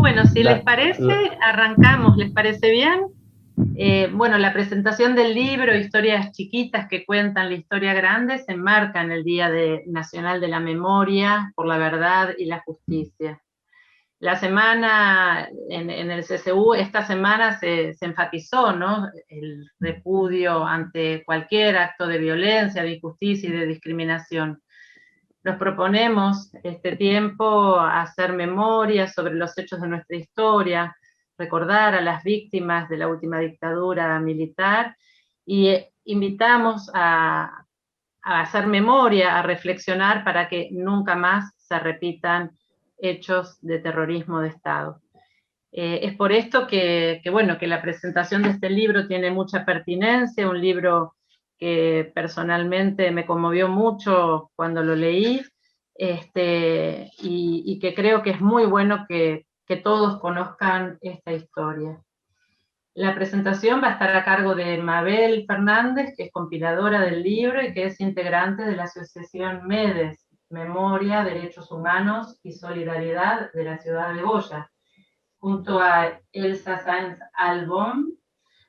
Bueno, si les La- parece, la- arrancamos, ¿les parece bien? Bueno, la presentación del libro, Historias chiquitas que cuentan la historia grande, se enmarca en el Nacional de la Memoria por la Verdad y la Justicia. La semana, en el CCU, esta semana se enfatizó, ¿no?, el repudio ante cualquier acto de violencia, de injusticia y de discriminación. Nos proponemos este tiempo hacer memoria sobre los hechos de nuestra historia, recordar a las víctimas de la última dictadura militar y invitamos a hacer memoria, a reflexionar para que nunca más se repitan hechos de terrorismo de Estado. Es por esto bueno, que la presentación de este libro tiene mucha pertinencia, un libro que personalmente me conmovió mucho cuando lo leí, y que creo que es muy bueno que todos conozcan esta historia. La presentación va a estar a cargo de Mabel Fernández, que es compiladora del libro y que es integrante de la asociación MEDES, Memoria, Derechos Humanos y Solidaridad de la ciudad de Goya, junto a Elsa Sáenz Albón,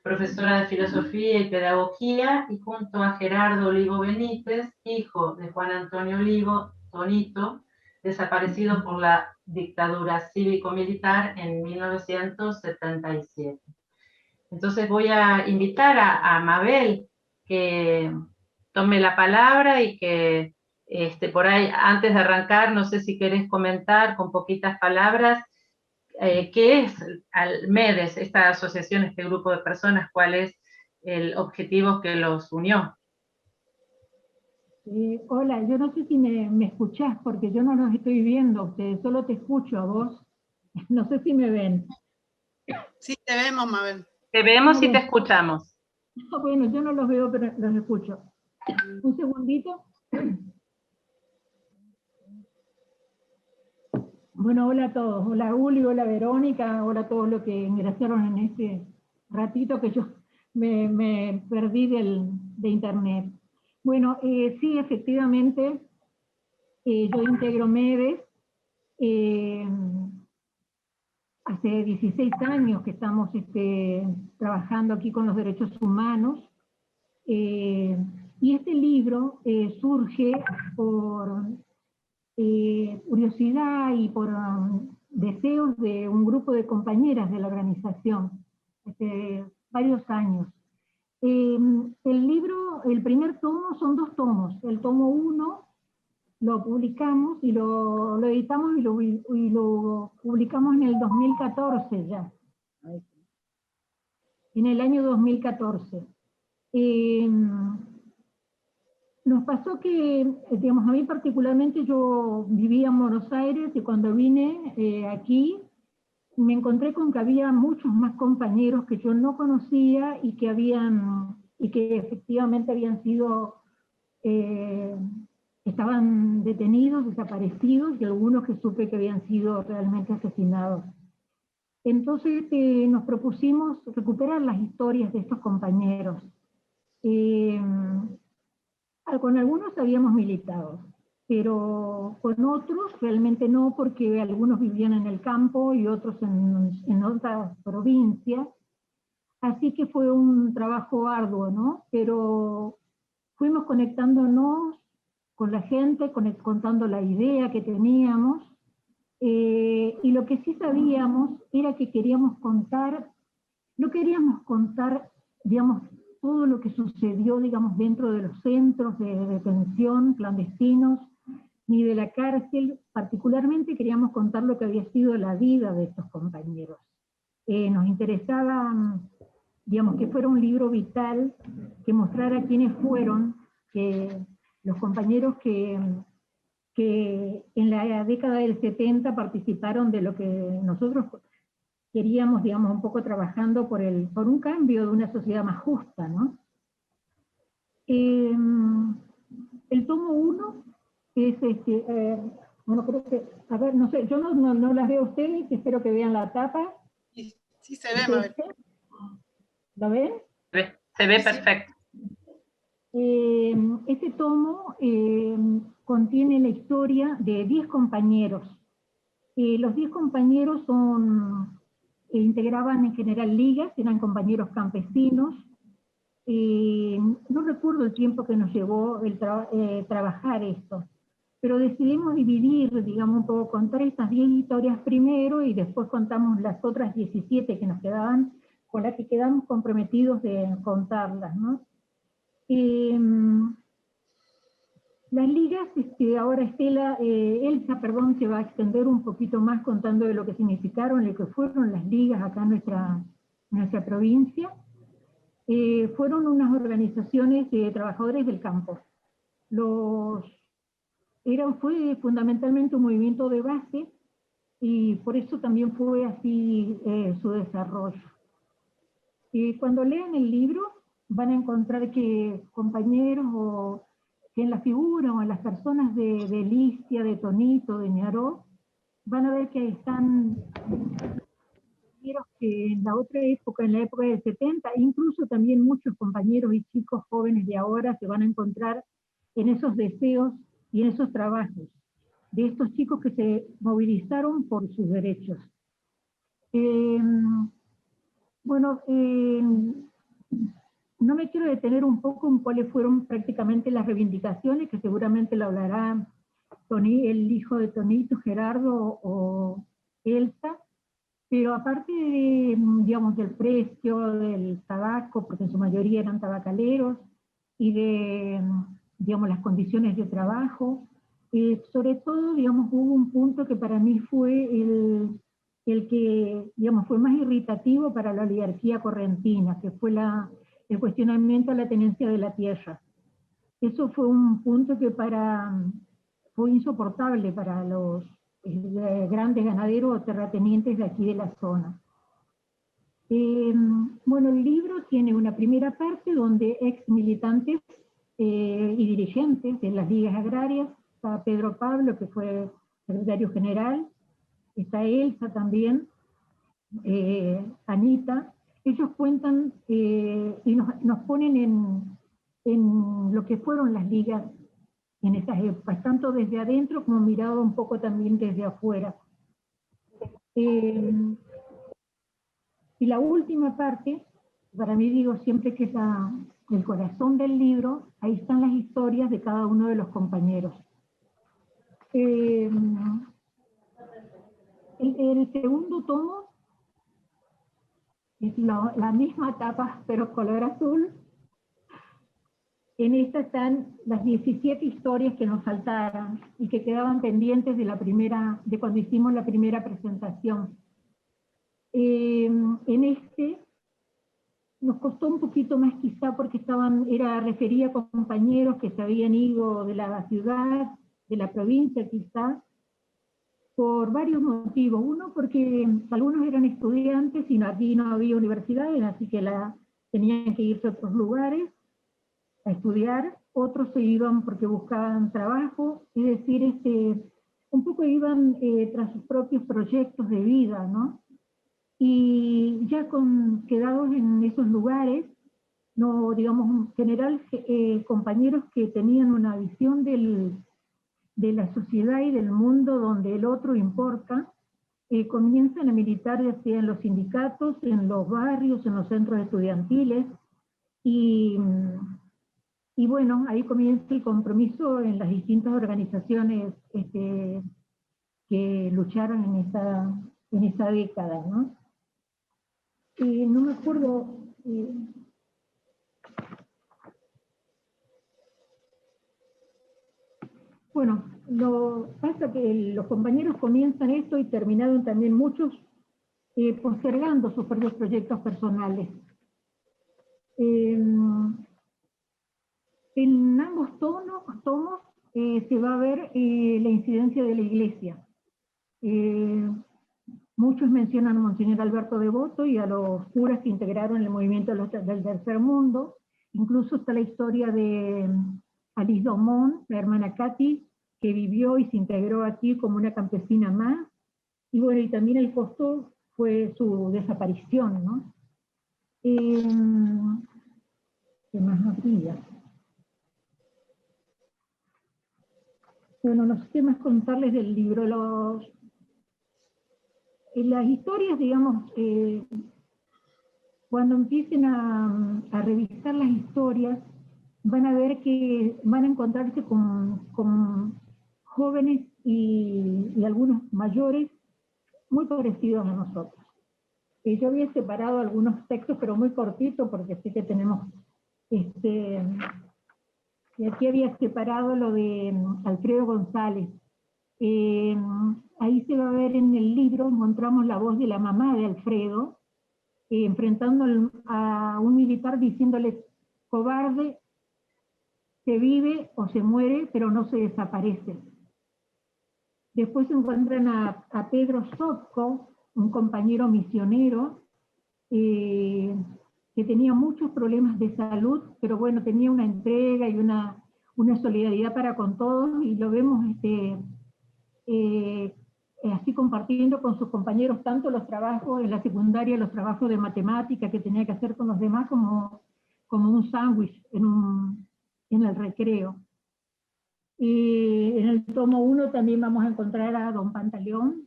profesora de Filosofía y Pedagogía, y junto a Gerardo Olivo Benítez, hijo de Juan Antonio Olivo, Tonito, desaparecido por la dictadura cívico-militar en 1977. Entonces voy a invitar a Mabel que tome la palabra y que por ahí, antes de arrancar, no sé si querés comentar con poquitas palabras qué es MEDES, esta asociación, este grupo de personas, cuál es el objetivo que los unió. Hola, yo no sé si me escuchás porque yo no los estoy viendo a ustedes, solo te escucho a vos. No sé si me ven. Sí, te vemos, Mabel. Te vemos y te escuchamos. Bueno, yo no los veo, pero los escucho. Un segundito. Bueno, hola a todos. Hola Uli, hola Verónica, hola a todos los que ingresaron en este ratito que yo me perdí de internet. Bueno, sí, efectivamente, yo integro MEDES. Hace 16 años que estamos trabajando aquí con los derechos humanos, y este libro surge por curiosidad y por deseos de un grupo de compañeras de la organización, hace varios años. El libro, el primer tomo son 2 tomos. El tomo 1 lo publicamos y lo editamos y lo publicamos en el 2014 ya. En el año 2014. Nos pasó que, digamos, a mí particularmente yo vivía en Buenos Aires y cuando vine aquí me encontré con que había muchos más compañeros que yo no conocía y que efectivamente habían sido estaban detenidos, desaparecidos, y algunos que supe que habían sido realmente asesinados. Entonces nos propusimos recuperar las historias de estos compañeros. Con algunos habíamos militado, pero con otros realmente no, porque algunos vivían en el campo y otros en otras provincias. Así que fue un trabajo arduo, ¿no? Pero fuimos conectándonos con la gente, contando la idea que teníamos, y lo que sí sabíamos era que no queríamos contar, digamos, todo lo que sucedió, digamos, dentro de los centros de detención clandestinos, ni de la cárcel. Particularmente queríamos contar lo que había sido la vida de estos compañeros. Nos interesaba, digamos, que fuera un libro vital, que mostrara quiénes fueron, que los compañeros que en la década del 70 participaron de lo que nosotros queríamos, digamos, un poco trabajando por un cambio de una sociedad más justa, ¿no? El tomo 1 es bueno, creo que, a ver, no sé, yo no las veo a ustedes, espero que vean la tapa. Sí se ve, Mabel. ¿Lo ven? Se ve perfecto. Este tomo contiene la historia de 10 compañeros. Los 10 compañeros integraban en general ligas, eran compañeros campesinos. No recuerdo el tiempo que nos llevó trabajar esto, pero decidimos dividir, digamos, un poco, contar estas 10 historias primero y después contamos las otras 17 que nos quedaban, con las que quedamos comprometidos de contarlas, ¿no? Las ligas, ahora Elsa, se va a extender un poquito más contando de lo que significaron, lo que fueron las ligas acá en nuestra provincia. Fueron unas organizaciones de trabajadores del campo. Fue fundamentalmente un movimiento de base y por eso también fue así su desarrollo. Cuando lean el libro van a encontrar que compañeros que en la figura o en las personas de Licia, de Tonito, de Ñaró, van a ver que están compañeros que en la otra época, en la época del 70, incluso también muchos compañeros y chicos jóvenes de ahora se van a encontrar en esos deseos y en esos trabajos de estos chicos que se movilizaron por sus derechos. No me quiero detener un poco en cuáles fueron prácticamente las reivindicaciones, que seguramente lo hablará el hijo de Tonito, Gerardo o Elsa, pero aparte digamos, del precio del tabaco, porque en su mayoría eran tabacaleros, y de, digamos, las condiciones de trabajo, sobre todo, digamos, hubo un punto que para mí fue el que, digamos, fue más irritativo para la oligarquía correntina, que fue el cuestionamiento a la tenencia de la tierra. Eso fue un punto que fue insoportable para los grandes ganaderos o terratenientes de aquí de la zona. Bueno, el libro tiene una primera parte donde ex militantes y dirigentes de las ligas agrarias, está Pedro Pablo, que fue secretario general, está Elsa también, Anita. Ellos cuentan y nos ponen en lo que fueron las ligas en esas épocas, tanto desde adentro como mirado un poco también desde afuera. Y la última parte, para mí digo siempre que es el corazón del libro, ahí están las historias de cada uno de los compañeros. El segundo tomo es la misma tapa, pero color azul. En esta están las 17 historias que nos faltaron y que quedaban pendientes de cuando hicimos la primera presentación. En este nos costó un poquito más quizá porque refería a compañeros que se habían ido de la ciudad, de la provincia quizá, por varios motivos. Uno, porque algunos eran estudiantes y aquí no había universidades, así que tenían que irse a otros lugares a estudiar. Otros se iban porque buscaban trabajo, es decir, un poco iban tras sus propios proyectos de vida, ¿no? Y ya quedados en esos lugares, no, digamos, en general, compañeros que tenían una visión de la sociedad y del mundo donde el otro importa, comienzan a militar ya sea en los sindicatos, en los barrios, en los centros estudiantiles, y bueno, ahí comienza el compromiso en las distintas organizaciones que lucharon en esa década, ¿no? No me acuerdo. Bueno, pasa que los compañeros comienzan esto y terminaron también muchos postergando sus propios proyectos personales. En ambos tomos se va a ver la incidencia de la Iglesia. Muchos mencionan a Monseñor Alberto Devoto y a los curas que integraron el movimiento del Tercer Mundo. Incluso está la historia de Alice Domón, la hermana Katy, que vivió y se integró aquí como una campesina más. Y bueno, y también el costo fue su desaparición, ¿no? ¿Qué más nos diga? Bueno, no sé qué más contarles del libro. En las historias, digamos, cuando empiecen a revisar las historias, van a ver que van a encontrarse con jóvenes y algunos mayores muy parecidos a nosotros. Yo había separado algunos textos, pero muy cortitos, porque sí que tenemos, y aquí había separado lo de Alfredo González. Ahí se va a ver en el libro, encontramos la voz de la mamá de Alfredo, enfrentando a un militar diciéndole: cobarde, se vive o se muere, pero no se desaparece. Después se encuentran a Pedro Sotko, un compañero misionero, que tenía muchos problemas de salud, pero bueno, tenía una entrega y una solidaridad para con todos, y lo vemos así compartiendo con sus compañeros tanto los trabajos en la secundaria, los trabajos de matemática que tenía que hacer con los demás, como un sándwich en el recreo. Y en el tomo 1 también vamos a encontrar a Don Pantaleón.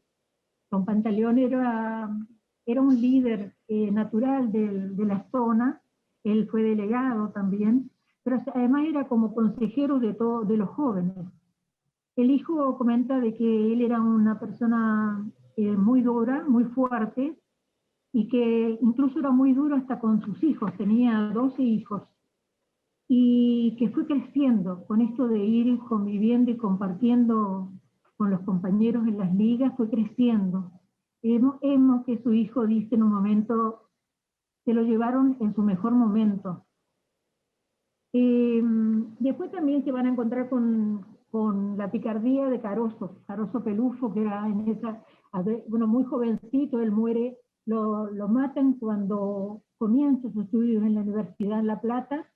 Don Pantaleón era un líder natural de la zona, él fue delegado también, pero además era como consejero de los jóvenes. El hijo comenta de que él era una persona muy dura, muy fuerte, y que incluso era muy duro hasta con sus hijos, tenía 12 hijos, y que fue creciendo con esto de ir conviviendo y compartiendo con los compañeros en las ligas, fue creciendo. Hemos que su hijo dice en un momento, se lo llevaron en su mejor momento. Después también se van a encontrar con la picardía de Caroso Pelufo, que era bueno, muy jovencito, él muere, lo matan cuando comienza sus estudios en la Universidad en La Plata,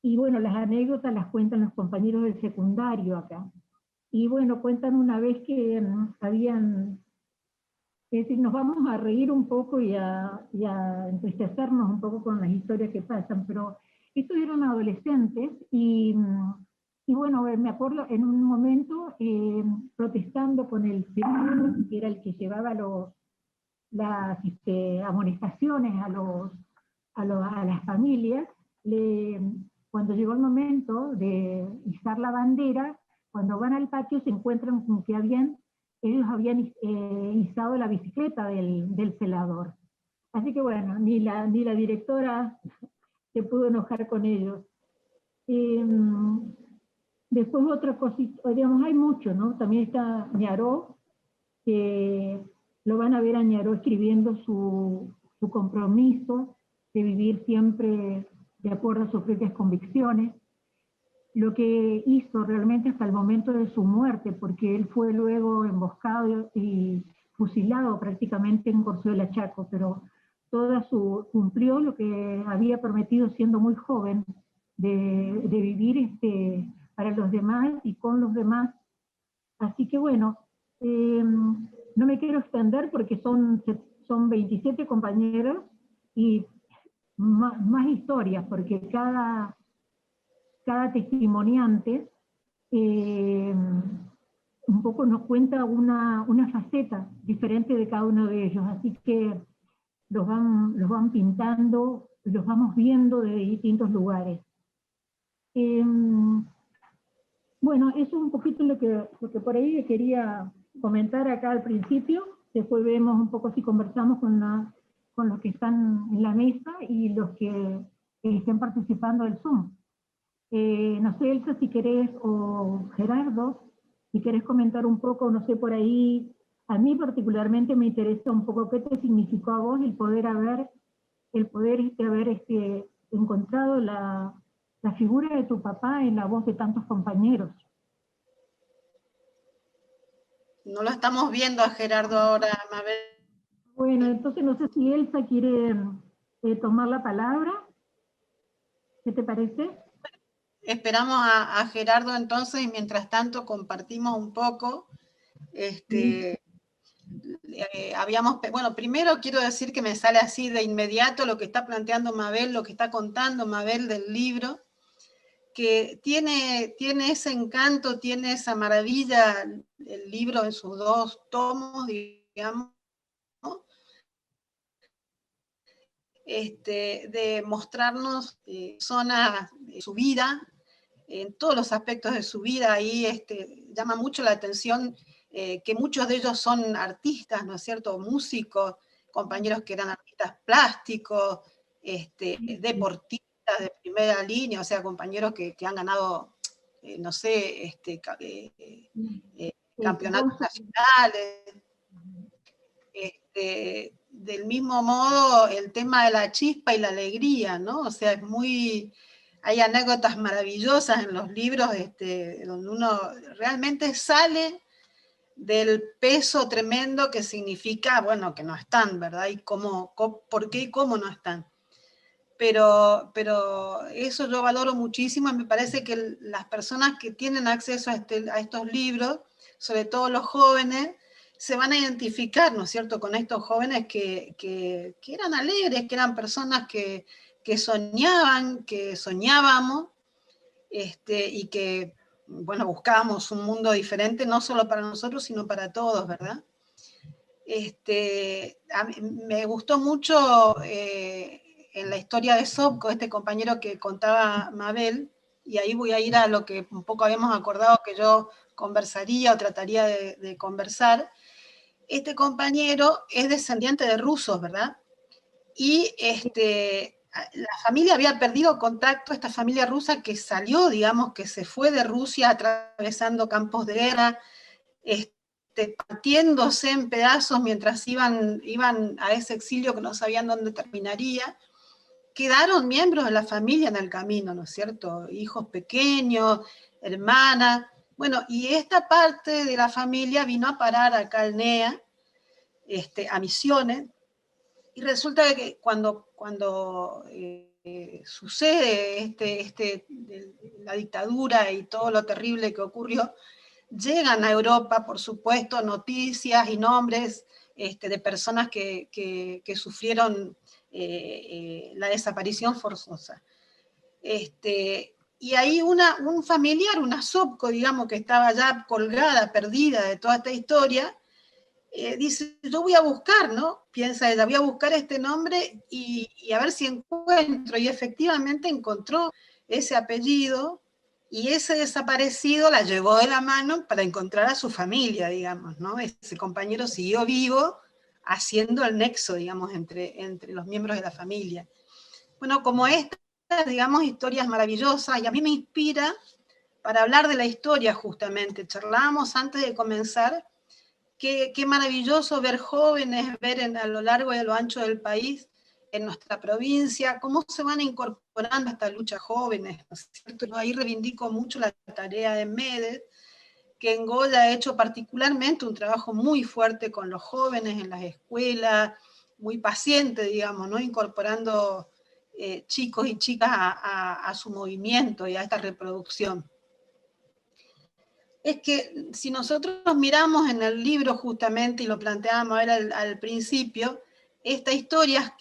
y bueno, las anécdotas las cuentan los compañeros del secundario acá. Y bueno, cuentan una vez que es decir, nos vamos a reír un poco y a entristecernos un poco con las historias que pasan, pero estos eran adolescentes y bueno, me acuerdo en un momento protestando con el señor, que era el que llevaba las amonestaciones a las familias, cuando llegó el momento de izar la bandera, cuando van al patio se encuentran con que ellos habían izado la bicicleta del celador. Así que bueno, ni la directora se pudo enojar con ellos. Después otra cosita, digamos, hay mucho, ¿no? También está Ñaró, que lo van a ver a Ñaró escribiendo su compromiso de vivir siempre de acuerdo a sus propias convicciones, lo que hizo realmente hasta el momento de su muerte, porque él fue luego emboscado y fusilado prácticamente en Corzo de la Chaco, pero cumplió lo que había prometido siendo muy joven, de vivir para los demás y con los demás. Así que bueno, no me quiero extender porque son 27 compañeros y más historias, porque cada testimoniante un poco nos cuenta una faceta diferente de cada uno de ellos, así que los van pintando, los vamos viendo de distintos lugares. Bueno, eso es un poquito lo que por ahí quería comentar acá al principio. Después vemos un poco si conversamos con los que están en la mesa y los que estén participando del Zoom. No sé, Elsa, si querés, o Gerardo, si querés comentar un poco, no sé, por ahí, a mí particularmente me interesa un poco qué te significó a vos el poder haber encontrado la figura de tu papá en la voz de tantos compañeros. No lo estamos viendo a Gerardo ahora, Mabel. Bueno, entonces no sé si Elsa quiere tomar la palabra. ¿Qué te parece? Esperamos a Gerardo entonces, y mientras tanto compartimos un poco. Bueno, primero quiero decir que me sale así de inmediato lo que está planteando Mabel, lo que está contando Mabel del libro, que tiene ese encanto, tiene esa maravilla, el libro en sus 2 tomos, digamos, de mostrarnos zonas de su vida, en todos los aspectos de su vida. Ahí llama mucho la atención que muchos de ellos son artistas, ¿no es cierto?, músicos, compañeros que eran artistas plásticos, deportistas de primera línea, o sea, compañeros que han ganado, no sé, campeonatos nacionales. Del mismo modo, el tema de la chispa y la alegría, ¿no? O sea, hay anécdotas maravillosas en los libros, donde uno realmente sale del peso tremendo que significa, bueno, que no están, ¿verdad? Y por qué y cómo no están. Pero eso yo valoro muchísimo, y me parece que las personas que tienen acceso a estos libros, sobre todo los jóvenes, se van a identificar, ¿no es cierto?, con estos jóvenes que eran alegres, que eran personas que soñaban, que soñábamos, y que, bueno, buscábamos un mundo diferente, no solo para nosotros, sino para todos, ¿verdad? A mí me gustó mucho en la historia de Sobco, este compañero que contaba Mabel, y ahí voy a ir a lo que un poco habíamos acordado que yo conversaría o trataría de conversar. Este compañero es descendiente de rusos, ¿verdad? Y la familia había perdido contacto, esta familia rusa que salió, digamos, que se fue de Rusia atravesando campos de guerra, partiéndose en pedazos mientras iban a ese exilio que no sabían dónde terminaría. Quedaron miembros de la familia en el camino, ¿no es cierto? Hijos pequeños, hermanas. Bueno, y esta parte de la familia vino a parar acá al NEA, a Misiones, y resulta que cuando sucede la dictadura y todo lo terrible que ocurrió, llegan a Europa, por supuesto, noticias y nombres de personas que sufrieron la desaparición forzosa. Y ahí un familiar, una Sobco, digamos, que estaba ya colgada, perdida de toda esta historia, dice, yo voy a buscar, ¿no? Piensa ella, voy a buscar este nombre y a ver si encuentro. Y efectivamente encontró ese apellido, y ese desaparecido la llevó de la mano para encontrar a su familia, digamos, ¿no? Ese compañero siguió vivo, haciendo el nexo, digamos, entre los miembros de la familia. Bueno, como estas, digamos, historias maravillosas, y a mí me inspira para hablar de la historia, justamente. Charlábamos antes de comenzar. Qué maravilloso ver jóvenes, ver a lo largo y a lo ancho del país, en nuestra provincia, cómo se van incorporando a esta lucha jóvenes, ¿no es cierto? Yo ahí reivindico mucho la tarea de MEDES, que en Goya ha hecho particularmente un trabajo muy fuerte con los jóvenes en las escuelas, muy paciente, digamos, ¿no? Incorporando chicos y chicas a su movimiento y a esta reproducción. Es que si nosotros miramos en el libro justamente, y lo planteábamos al principio, estas historias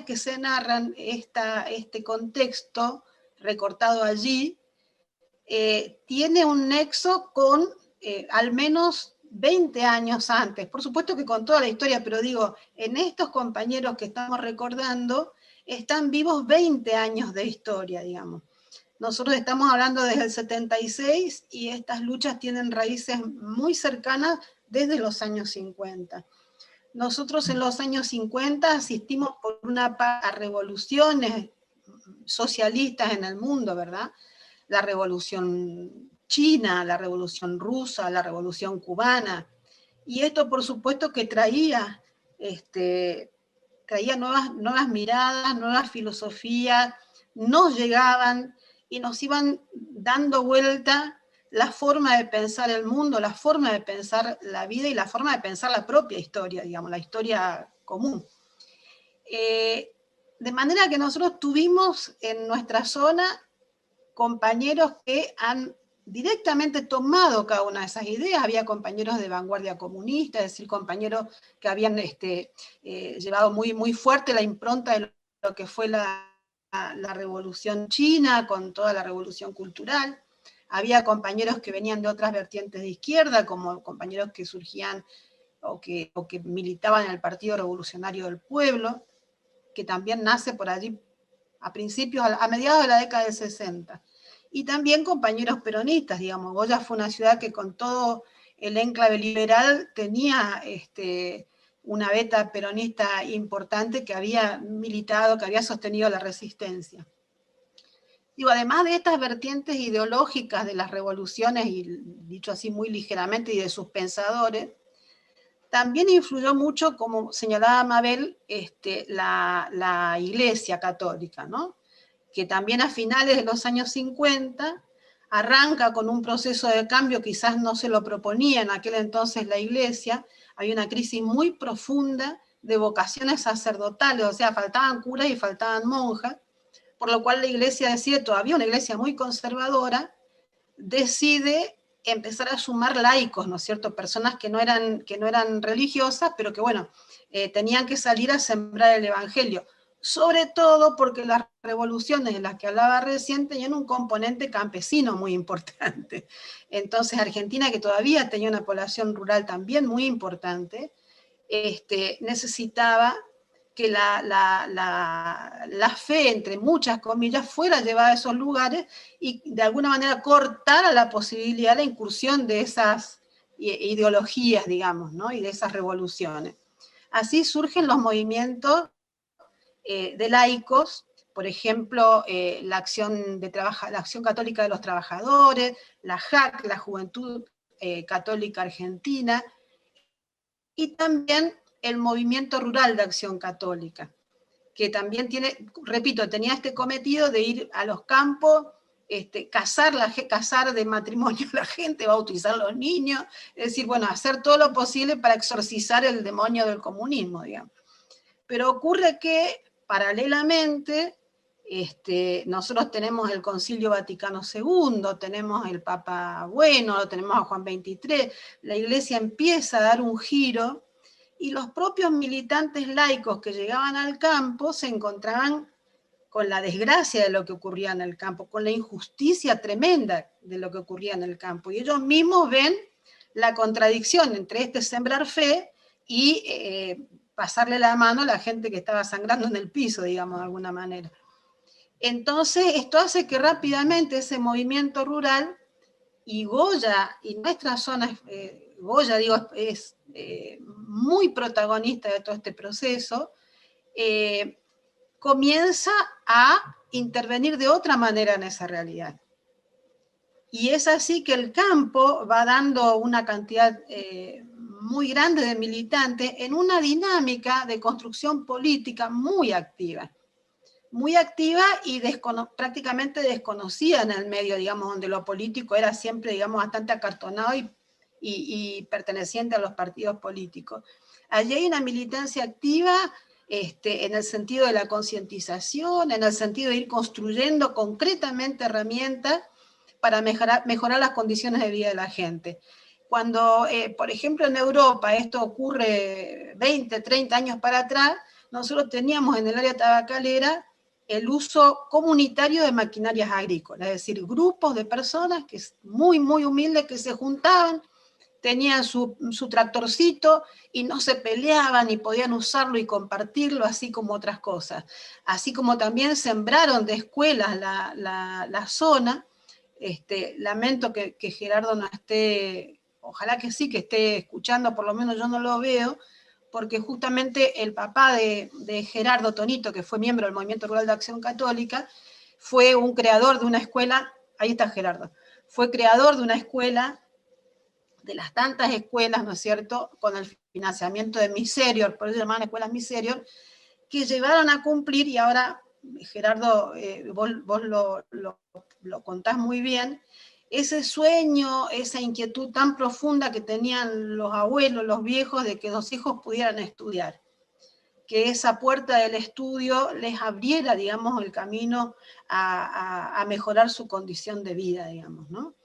que se narran, este contexto recortado allí, tiene un nexo con al menos 20 años antes. Por supuesto que con toda la historia, pero digo, en estos compañeros que estamos recordando, están vivos 20 años de historia, digamos. Nosotros estamos hablando desde el 76 y estas luchas tienen raíces muy cercanas desde los años 50. Nosotros en los años 50 asistimos a revoluciones socialistas en el mundo, ¿verdad? La revolución china, la revolución rusa, la revolución cubana. Y esto, por supuesto, que traía nuevas miradas, nuevas filosofías, nos llegaban y nos iban dando vuelta la forma de pensar el mundo, la forma de pensar la vida y la forma de pensar la propia historia, digamos, la historia común. De manera que nosotros tuvimos en nuestra zona compañeros que han directamente tomado cada una de esas ideas. Había compañeros de vanguardia comunista, es decir, compañeros que habían llevado muy, muy fuerte la impronta de lo que fue la revolución china, con toda la revolución cultural. Había compañeros que venían de otras vertientes de izquierda, como compañeros que surgían o que militaban en el Partido Revolucionario del Pueblo, que también nace por allí a principios, a mediados de la década del 60. Y también compañeros peronistas, digamos. Goya fue una ciudad que con todo el enclave liberal tenía una beta peronista importante que había militado, que había sostenido la resistencia. Digo, además de estas vertientes ideológicas de las revoluciones, y dicho así muy ligeramente, y de sus pensadores, también influyó mucho, como señalaba Mabel, la Iglesia Católica, ¿no? Que también a finales de los años 50 arranca con un proceso de cambio, quizás no se lo proponía en aquel entonces la Iglesia, había una crisis muy profunda de vocaciones sacerdotales, o sea, faltaban curas y faltaban monjas, por lo cual la Iglesia decide, todavía una Iglesia muy conservadora, decide empezar a sumar laicos, ¿no es cierto? Personas que no eran religiosas, pero que, bueno, tenían que salir a sembrar el Evangelio. Sobre todo porque las revoluciones de las que hablaba recién tenían un componente campesino muy importante. Entonces Argentina, que todavía tenía una población rural también muy importante, necesitaba que la fe, entre muchas comillas, fuera llevada a esos lugares y de alguna manera cortara la posibilidad de la incursión de esas ideologías, digamos, ¿no? Y de esas revoluciones. Así surgen los movimientos de laicos, por ejemplo, la acción Católica de los Trabajadores, la JAC, la Juventud Católica Argentina, y también el Movimiento Rural de Acción Católica, que también tenía este cometido de ir a los campos, casar de matrimonio a la gente, bautizar a los niños, es decir, bueno, hacer todo lo posible para exorcizar el demonio del comunismo, digamos. Pero ocurre que, paralelamente, nosotros tenemos el Concilio Vaticano II, tenemos el Papa Bueno, tenemos a Juan XXIII, la Iglesia empieza a dar un giro, y los propios militantes laicos que llegaban al campo se encontraban con la desgracia de lo que ocurría en el campo, con la injusticia tremenda de lo que ocurría en el campo. Y ellos mismos ven la contradicción entre sembrar fe y pasarle la mano a la gente que estaba sangrando en el piso, digamos, de alguna manera. Entonces, esto hace que rápidamente ese movimiento rural, y Goya, y nuestra zona, Goya, digo, es muy protagonista de todo este proceso, comienza a intervenir de otra manera en esa realidad. Y es así que el campo va dando una cantidad muy grande de militantes en una dinámica de construcción política muy activa y prácticamente desconocida en el medio, digamos, donde lo político era siempre, digamos, bastante acartonado y perteneciente a los partidos políticos. Allí hay una militancia activa en el sentido de la concientización, en el sentido de ir construyendo concretamente herramientas para mejorar las condiciones de vida de la gente. Cuando, por ejemplo, en Europa esto ocurre 20, 30 años para atrás, nosotros teníamos en el área tabacalera el uso comunitario de maquinarias agrícolas, es decir, grupos de personas que muy, muy humildes que se juntaban, tenían su tractorcito y no se peleaban y podían usarlo y compartirlo, así como otras cosas. Así como también sembraron de escuelas la zona. Lamento que Gerardo no esté, ojalá que sí, que esté escuchando, por lo menos yo no lo veo, porque justamente el papá de Gerardo, Tonito, que fue miembro del Movimiento Rural de Acción Católica, fue un creador de una escuela, ahí está Gerardo, fue creador de una escuela, de las tantas escuelas, ¿no es cierto?, con el financiamiento de Miserior, por eso llamaban escuelas Miserior, que llevaron a cumplir, y ahora, Gerardo, vos lo contás muy bien, ese sueño, esa inquietud tan profunda que tenían los abuelos, los viejos, de que los hijos pudieran estudiar, que esa puerta del estudio les abriera, digamos, el camino a mejorar su condición de vida, digamos, ¿no?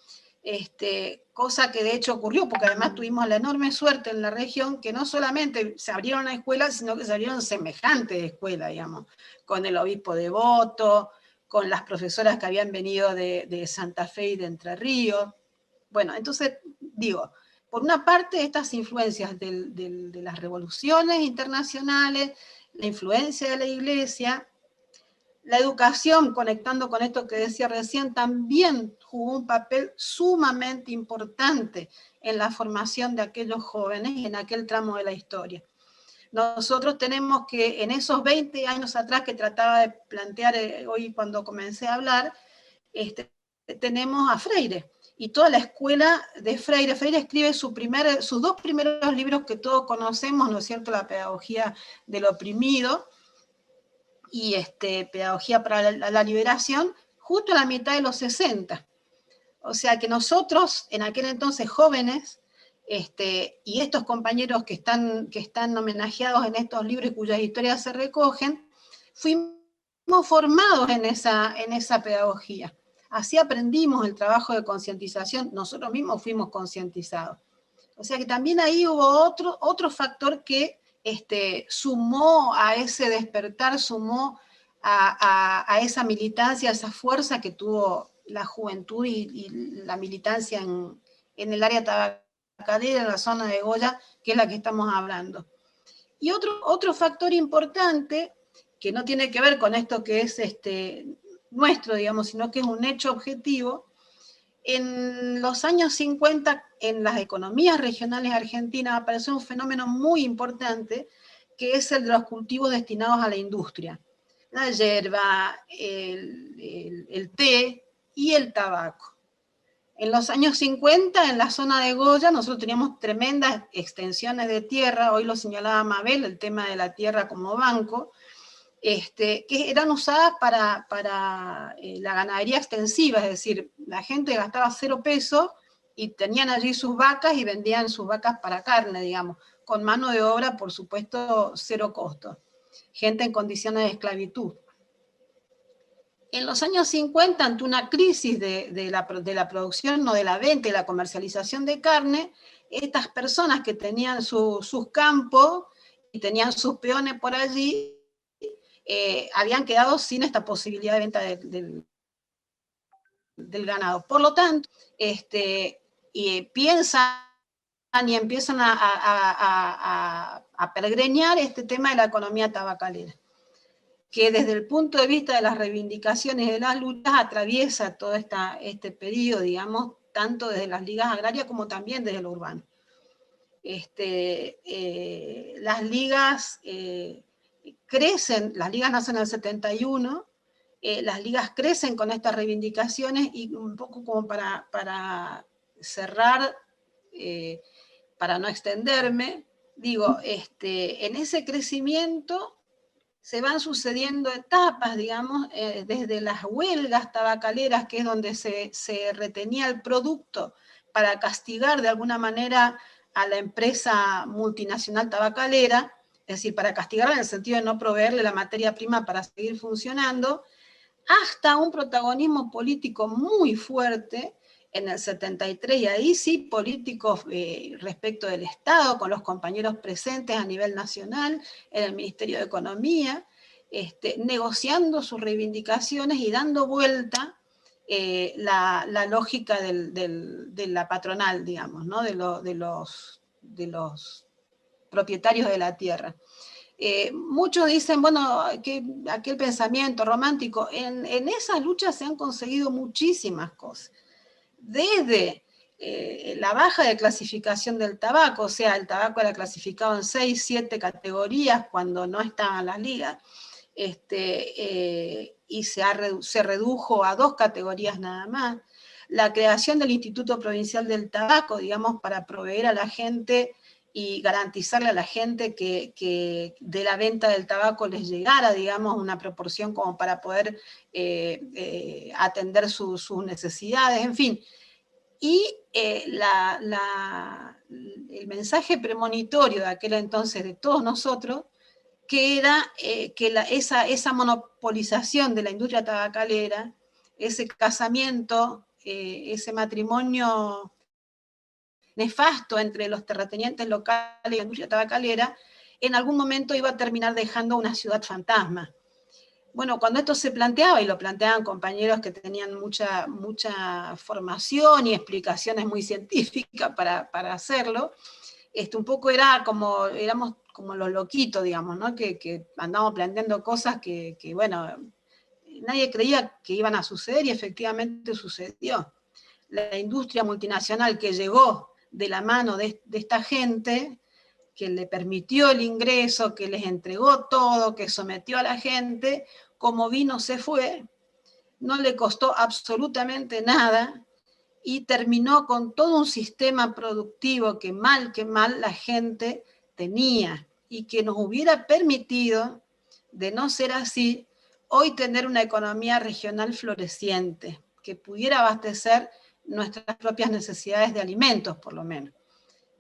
Cosa que de hecho ocurrió, porque además tuvimos la enorme suerte en la región que no solamente se abrieron escuelas, sino que se abrieron semejantes escuelas, digamos, con el obispo Devoto, con las profesoras que habían venido de Santa Fe y de Entre Ríos. Bueno, entonces, digo, por una parte estas influencias de las revoluciones internacionales, la influencia de la Iglesia. La educación, conectando con esto que decía recién, también jugó un papel sumamente importante en la formación de aquellos jóvenes y en aquel tramo de la historia. Nosotros tenemos que, en esos 20 años atrás que trataba de plantear hoy cuando comencé a hablar, tenemos a Freire y toda la escuela de Freire. Freire escribe sus dos primeros libros que todos conocemos, ¿no es cierto?, La pedagogía del oprimido y Pedagogía para la liberación, justo a la mitad de los 60. O sea que nosotros, en aquel entonces jóvenes, y estos compañeros que están homenajeados en estos libros y cuyas historias se recogen, fuimos formados en esa pedagogía. Así aprendimos el trabajo de concientización, nosotros mismos fuimos concientizados. O sea que también ahí hubo otro factor que sumó a ese despertar, sumó a esa militancia, a esa fuerza que tuvo la juventud y la militancia en el área tabacalera, en la zona de Goya, que es la que estamos hablando. Y otro factor importante, que no tiene que ver con esto que es nuestro, digamos, sino que es un hecho objetivo. En los años 50, en las economías regionales argentinas, apareció un fenómeno muy importante, que es el de los cultivos destinados a la industria. La yerba, el té y el tabaco. En los años 50, en la zona de Goya, nosotros teníamos tremendas extensiones de tierra, hoy lo señalaba Mabel, el tema de la tierra como banco, que eran usadas para la ganadería extensiva, es decir, la gente gastaba 0 pesos y tenían allí sus vacas y vendían sus vacas para carne, digamos, con mano de obra, por supuesto, 0 costo. Gente en condiciones de esclavitud. En los años 50, ante una crisis de la producción, no de la venta y la comercialización de carne, estas personas que tenían sus campos y tenían sus peones por allí, habían quedado sin esta posibilidad de venta del ganado. Por lo tanto, piensan y empiezan a pergreñar este tema de la economía tabacalera, que desde el punto de vista de las reivindicaciones y de las luchas atraviesa todo este periodo, digamos, tanto desde las ligas agrarias como también desde lo urbano. Las ligas crecen, las ligas nacen en el 71, las ligas crecen con estas reivindicaciones, y un poco como para cerrar, para no extenderme, digo, en ese crecimiento se van sucediendo etapas, digamos, desde las huelgas tabacaleras, que es donde se retenía el producto para castigar de alguna manera a la empresa multinacional tabacalera, es decir, para castigarla en el sentido de no proveerle la materia prima para seguir funcionando, hasta un protagonismo político muy fuerte en el 73, y ahí sí políticos respecto del Estado, con los compañeros presentes a nivel nacional, en el Ministerio de Economía, negociando sus reivindicaciones y dando vuelta la lógica de la patronal, digamos, ¿no? de los propietarios de la tierra. Muchos dicen, bueno, que aquel pensamiento romántico, en esas luchas se han conseguido muchísimas cosas. Desde la baja de clasificación del tabaco, o sea, el tabaco era clasificado en 6, 7 categorías cuando no estaban las ligas, y se redujo a 2 categorías nada más. La creación del Instituto Provincial del Tabaco, digamos, para proveer a la gente y garantizarle a la gente que de la venta del tabaco les llegara, digamos, una proporción como para poder atender sus necesidades, en fin. Y el mensaje premonitorio de aquel entonces de todos nosotros, que era que esa monopolización de la industria tabacalera, ese casamiento, ese matrimonio nefasto entre los terratenientes locales y la industria tabacalera, en algún momento iba a terminar dejando una ciudad fantasma. Bueno, cuando esto se planteaba, y lo planteaban compañeros que tenían mucha formación y explicaciones muy científicas para hacerlo, un poco éramos como los loquitos, digamos, ¿no? Que andábamos planteando cosas que, bueno, nadie creía que iban a suceder y efectivamente sucedió. La industria multinacional que llegó de la mano de esta gente, que le permitió el ingreso, que les entregó todo, que sometió a la gente, como vino se fue, no le costó absolutamente nada y terminó con todo un sistema productivo que mal la gente tenía y que nos hubiera permitido, de no ser así, hoy tener una economía regional floreciente, que pudiera abastecer nuestras propias necesidades de alimentos, por lo menos,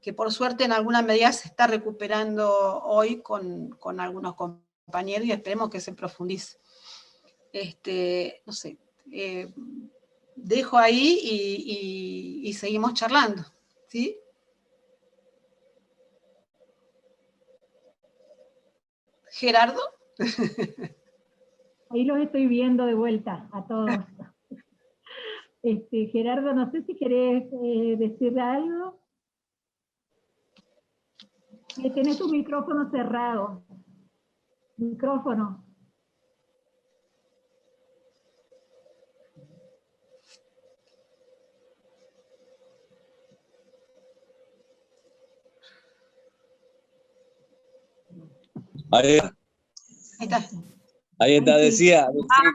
que por suerte en alguna medida se está recuperando hoy con algunos compañeros y esperemos que se profundice. No sé, dejo ahí y seguimos charlando, ¿sí? Gerardo. Ahí los estoy viendo de vuelta a todos. Gerardo, no sé si querés decir algo. Tenés tu micrófono cerrado. Micrófono. Ahí está, decía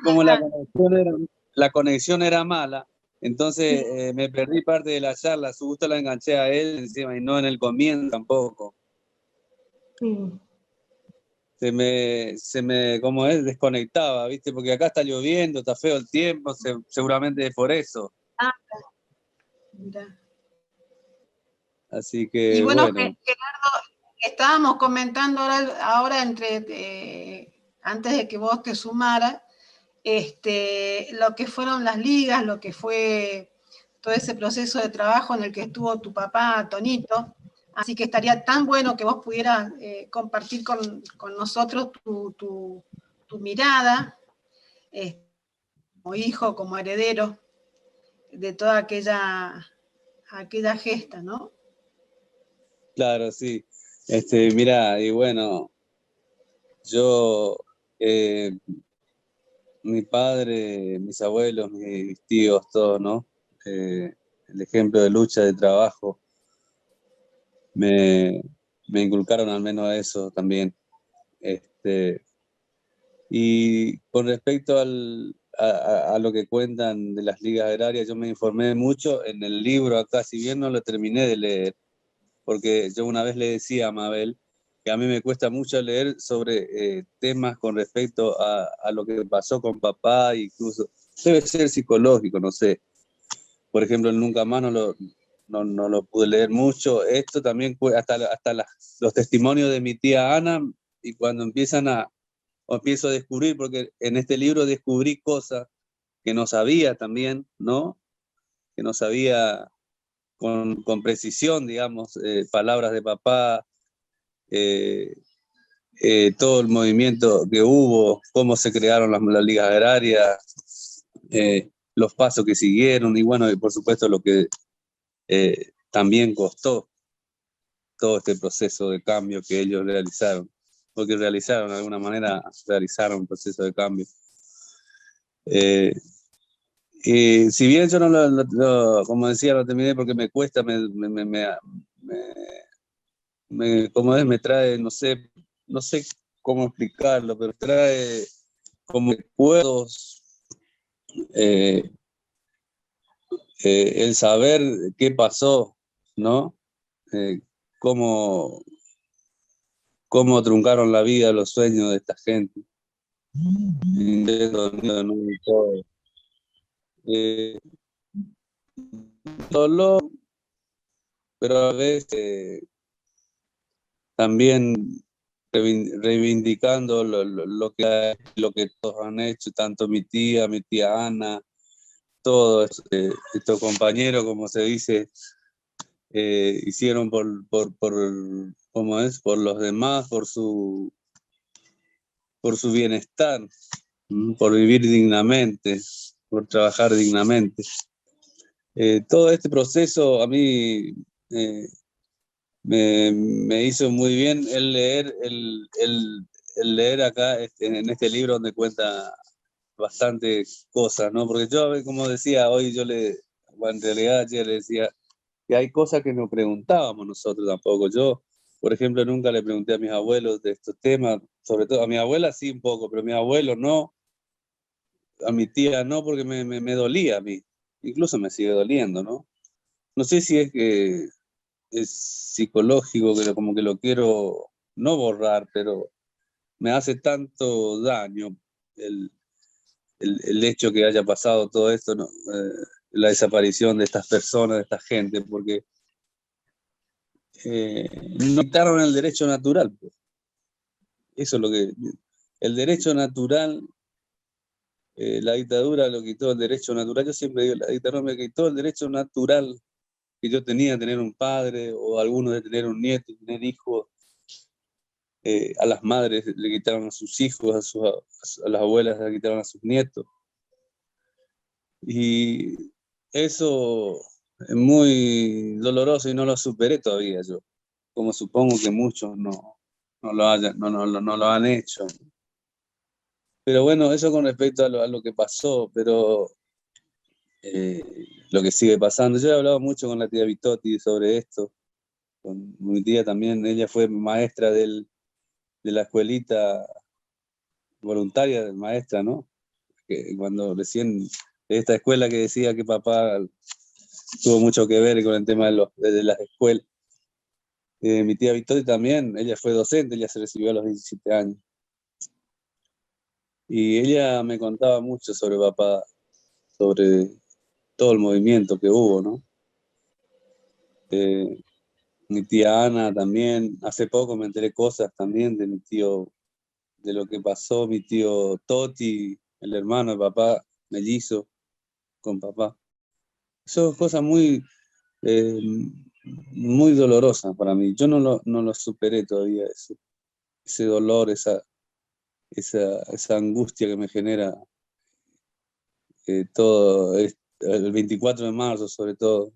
como la conexión era mala, entonces me perdí parte de la charla, justo la enganché a él encima y no en el comienzo tampoco. Sí. Se me como es, desconectaba, ¿viste? Porque acá está lloviendo, está feo el tiempo, seguramente es por eso. Mira. Así que, y bueno. Gerardo, estábamos comentando ahora antes de que vos te sumaras, lo que fueron las ligas, lo que fue todo ese proceso de trabajo en el que estuvo tu papá, Tonito. Así que estaría tan bueno que vos pudieras compartir con nosotros tu mirada, como hijo, como heredero de toda aquella gesta, ¿no? Claro, sí. Mira, y bueno, yo, mi padre, mis abuelos, mis tíos, todos, ¿no? El ejemplo de lucha, de trabajo, me inculcaron al menos a eso también. Y con respecto a lo que cuentan de las ligas agrarias, yo me informé mucho en el libro acá, si bien no lo terminé de leer, porque yo una vez le decía a Mabel que a mí me cuesta mucho leer sobre temas con respecto a lo que pasó con papá, incluso debe ser psicológico, no sé. Por ejemplo, el Nunca Más no lo pude leer mucho. Esto también, hasta los testimonios de mi tía Ana, y cuando empiezo a descubrir, porque en este libro descubrí cosas que no sabía también, ¿no? Que no sabía con precisión, digamos, palabras de papá, todo el movimiento que hubo, cómo se crearon las ligas agrarias, los pasos que siguieron y bueno, y por supuesto lo que también costó todo este proceso de cambio que ellos realizaron, porque realizaron de alguna manera, realizaron un proceso de cambio. Si bien yo no como decía, lo terminé porque me cuesta, como es, me trae, no sé cómo explicarlo, pero trae como recuerdos, el saber qué pasó, ¿no? Cómo truncaron la vida, los sueños de esta gente. Dolor, pero a veces también reivindicando lo que todos han hecho, tanto mi tía Ana, todos estos compañeros, como se dice, hicieron ¿cómo es? Por los demás, por su bienestar, por vivir dignamente, por trabajar dignamente. Todo este proceso a mí me hizo muy bien el leer acá en este libro donde cuenta bastante cosas, ¿no? Porque yo, como decía, hoy bueno, en realidad ayer le decía que hay cosas que no preguntábamos nosotros tampoco. Yo, por ejemplo, nunca le pregunté a mis abuelos de estos temas, sobre todo a mi abuela sí un poco, pero a mi abuelo no, a mi tía no, porque me dolía a mí, incluso me sigue doliendo, ¿no? No sé si es que es psicológico, que como que lo quiero no borrar, pero me hace tanto daño el, el hecho que haya pasado todo esto, ¿no? La desaparición de estas personas, de esta gente, porque no quitaron el derecho natural. Pues. Eso es lo que... El derecho natural, la dictadura lo quitó el derecho natural. Yo siempre digo, la dictadura me quitó el derecho natural que yo tenía de tener un padre, o algunos de tener un nieto, tener hijos. A las madres le quitaron a sus hijos, a las abuelas le quitaron a sus nietos. Y eso es muy doloroso y no lo superé todavía yo, como supongo que muchos no lo han hecho. Pero bueno, eso con respecto a lo que pasó, pero lo que sigue pasando. Yo he hablado mucho con la tía Vitotti sobre esto, con mi tía también, ella fue maestra de la escuelita voluntaria, maestra, ¿no? Que cuando recién, de esta escuela que decía que papá tuvo mucho que ver con el tema de las escuelas. Mi tía Victoria también, ella fue docente, ella se recibió a los 17 años. Y ella me contaba mucho sobre papá, sobre todo el movimiento que hubo, ¿no? Mi tía Ana también, hace poco me enteré cosas también de mi tío, de lo que pasó, mi tío Toti, el hermano de papá, mellizo, con papá. Son cosas eh, muy dolorosas para mí. Yo no lo superé todavía, ese dolor, esa angustia que me genera todo el 24 de marzo sobre todo.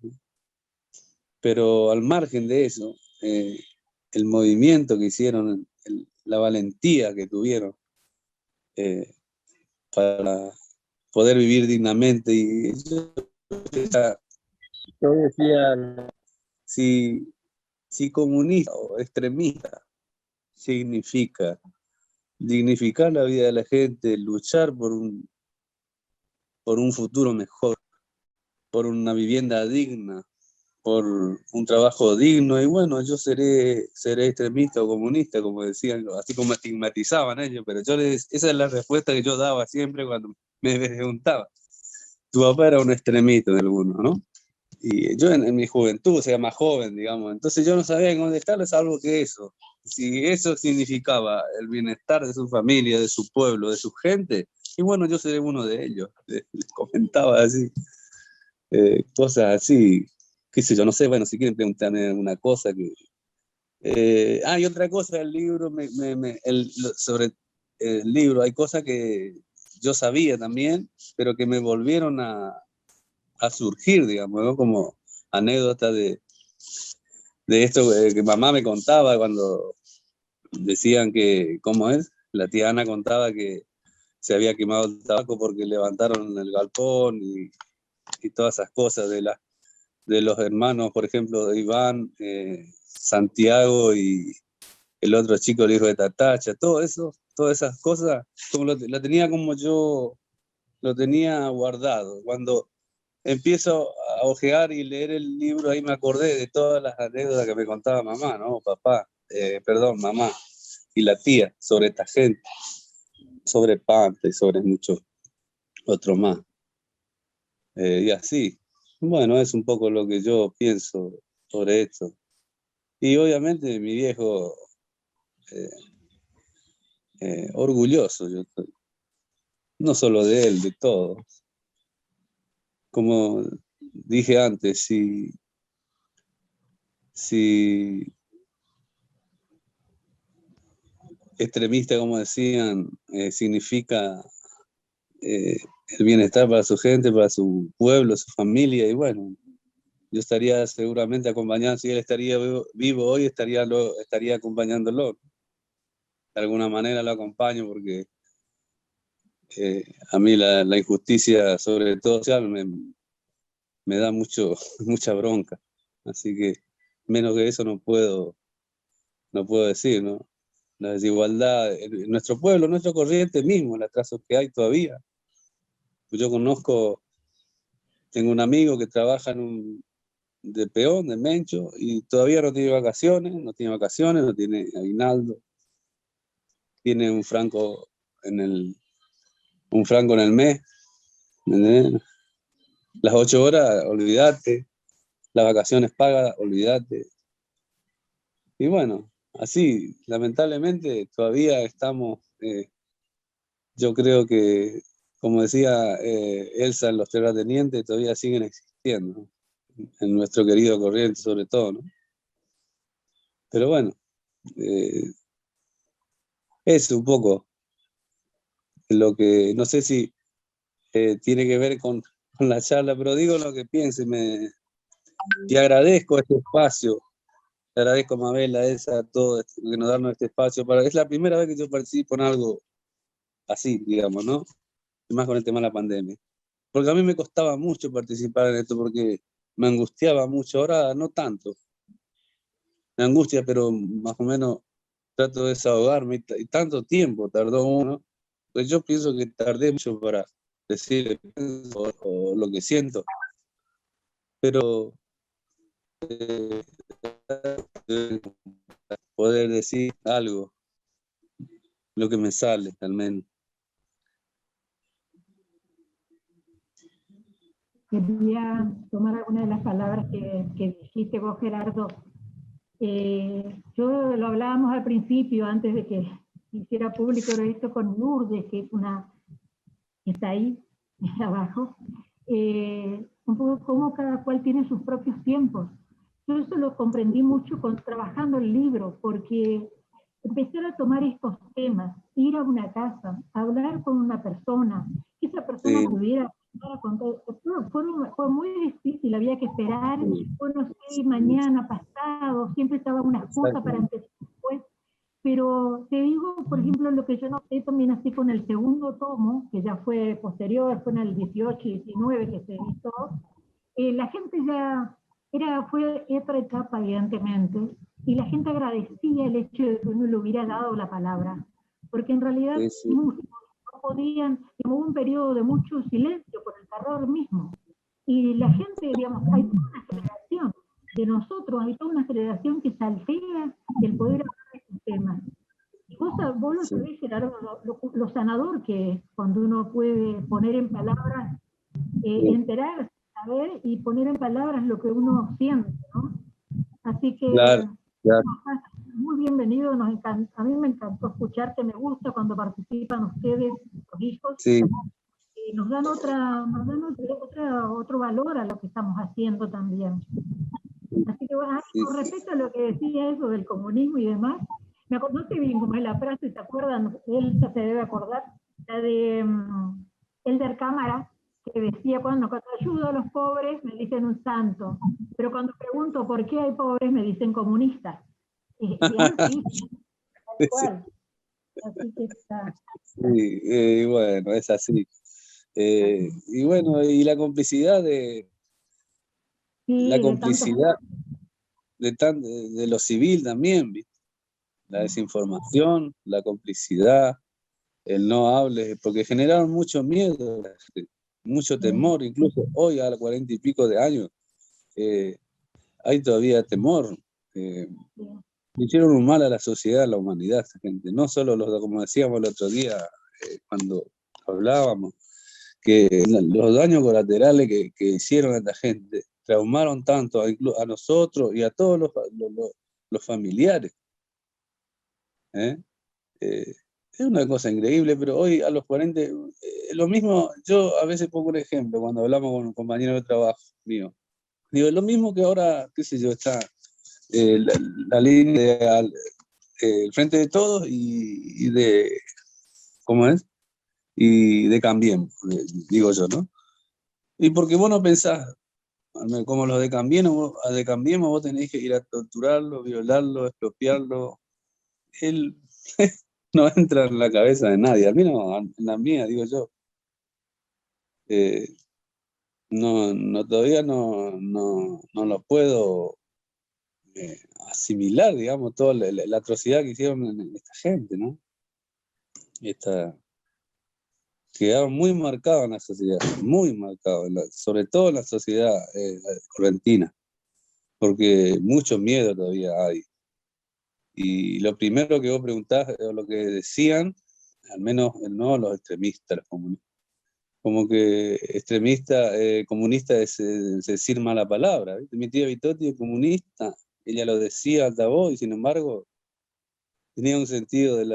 Pero al margen de eso, el movimiento que hicieron, la valentía que tuvieron para poder vivir dignamente. Y yo decía, si comunista o extremista significa dignificar la vida de la gente, luchar por un futuro mejor, por una vivienda digna, por un trabajo digno, y bueno, yo seré extremista o comunista, como decían, así como estigmatizaban ellos, pero esa es la respuesta que yo daba siempre cuando me preguntaba. Tu papá era un extremista de alguno, ¿no? Y yo en mi juventud, o sea, más joven, digamos, entonces yo no sabía en dónde estar, salvo que eso. Si eso significaba el bienestar de su familia, de su pueblo, de su gente, y bueno, yo seré uno de ellos. Les comentaba así, cosas así, qué sé yo, no sé, bueno, si quieren preguntarme alguna cosa que... y otra cosa del libro, sobre el libro, hay cosas que yo sabía también, pero que me volvieron a surgir, digamos, ¿no? Como anécdota de esto que mamá me contaba cuando decían que, ¿cómo es? La tía Ana contaba que se había quemado el tabaco porque levantaron el galpón y todas esas cosas de los hermanos, por ejemplo, de Iván, Santiago y el otro chico, el hijo de Tatacha, todo eso, todas esas cosas, como la tenía como yo lo tenía guardado. Cuando empiezo a ojear y leer el libro, ahí me acordé de todas las anécdotas que me contaba mamá, ¿no? Mamá y la tía sobre esta gente, sobre Panta y sobre muchos otros más. Y así, bueno, es un poco lo que yo pienso sobre esto. Y obviamente mi viejo, orgulloso, yo estoy, no solo de él, de todos. Como dije antes, si extremista, como decían, significa el bienestar para su gente, para su pueblo, su familia, y bueno, yo estaría seguramente acompañando, si él estaría vivo hoy, estaría acompañándolo. De alguna manera lo acompaño porque a mí la injusticia, sobre todo social, me da mucha bronca. Así que menos que eso no puedo decir, ¿no? La desigualdad en nuestro pueblo, nuestro Corrientes mismo, el atraso que hay todavía. Yo tengo un amigo que trabaja de peón, de mencho, y todavía no tiene vacaciones, no tiene aguinaldo, tiene un franco en el mes, ¿entendés? Las 8 horas, olvídate, las vacaciones pagas, olvídate. Y bueno, así, lamentablemente todavía estamos, yo creo que, como decía Elsa, los terratenientes todavía siguen existiendo, ¿no? En nuestro querido Corrientes sobre todo, ¿no? Pero bueno, es un poco lo que, no sé si tiene que ver con la charla, pero digo lo que pienso y agradezco este espacio, agradezco a Mabel, a Elsa, a todos que nos dan este espacio. Es la primera vez que yo participo en algo así, digamos, ¿no? Y más con el tema de la pandemia. Porque a mí me costaba mucho participar en esto, porque me angustiaba mucho, ahora no tanto. Me angustia, pero más o menos trato de desahogarme, y tanto tiempo tardó uno, pues yo pienso que tardé mucho para decir o lo que siento, pero poder decir algo, lo que me sale, al menos. Quería tomar alguna de las palabras que dijiste vos, Gerardo. Yo lo hablábamos al principio, antes de que hiciera público esto, con Lourdes, que es que está ahí abajo, un poco cómo cada cual tiene sus propios tiempos. Yo eso lo comprendí mucho trabajando el libro, porque empezar a tomar estos temas, ir a una casa, hablar con una persona, que esa persona Sí. pudiera contar, fue muy difícil, había que esperar, bueno, sí, mañana, pasado, siempre estaba una excusa para empezar después. Pero te digo, por ejemplo, lo que yo noté también así con el segundo tomo, que ya fue posterior, fue en el 18 y 19 que se editó, la gente ya fue otra etapa, evidentemente, y la gente agradecía el hecho de que uno le hubiera dado la palabra, porque en realidad Sí. muchos no podían, hubo un periodo de mucho silencio por el terror mismo, y la gente, digamos, hay toda una generación de nosotros, hay toda una generación que saltea el poder hablar de estos temas. Y vos lo sabés, Gerardo, lo sanador que es cuando uno puede poner en palabras, enterarse, saber y poner en palabras lo que uno siente, ¿no? Así que, Claro. muy bienvenido, a mí me encantó escucharte, me gusta cuando participan ustedes, los hijos, Sí. Nos dan otro valor a lo que estamos haciendo también. Así que bueno, con respecto a lo que decía eso del comunismo y demás, no sé bien cómo es la frase, ¿se acuerdan? Él se debe acordar, la de Elder Cámara, que decía, cuando ayudo a los pobres me dicen un santo, pero cuando pregunto por qué hay pobres me dicen comunistas. Y así, tal cual. Así que está. Sí, bueno, es así. Y bueno, y la complicidad de lo civil también, ¿viste? La desinformación, la complicidad, el no hable, porque generaron mucho miedo, mucho temor, incluso hoy a los 40 y pico de años, hay todavía temor. Hicieron un mal a la sociedad, a la humanidad, esa gente. No solo como decíamos el otro día, cuando hablábamos, que los daños colaterales que hicieron a esta gente traumaron tanto a nosotros y a todos los familiares. Es una cosa increíble, pero hoy a los 40, lo mismo, yo a veces pongo un ejemplo cuando hablamos con un compañero de trabajo mío. Digo, lo mismo que ahora, qué sé yo, está la línea el Frente de Todos y de, ¿cómo es? Y de Cambiemos, digo yo, ¿no? Y porque vos no pensás como los de Cambiemos, vos tenés que ir a torturarlo, violarlo, expropiarlo. Él no entra en la cabeza de nadie, al menos en la mía, digo yo. Todavía no lo puedo asimilar, digamos, toda la atrocidad que hicieron en esta gente, ¿no? Quedaron muy marcados en la sociedad, muy marcados, sobre todo en la sociedad correntina, porque mucho miedo todavía hay. Y lo primero que vos preguntás, o lo que decían, al menos no los extremistas, los comunistas, como que extremista, comunista es decir mala palabra, ¿viste? Mi tía Vitotti es comunista, ella lo decía altavoz y sin embargo tenía un sentido de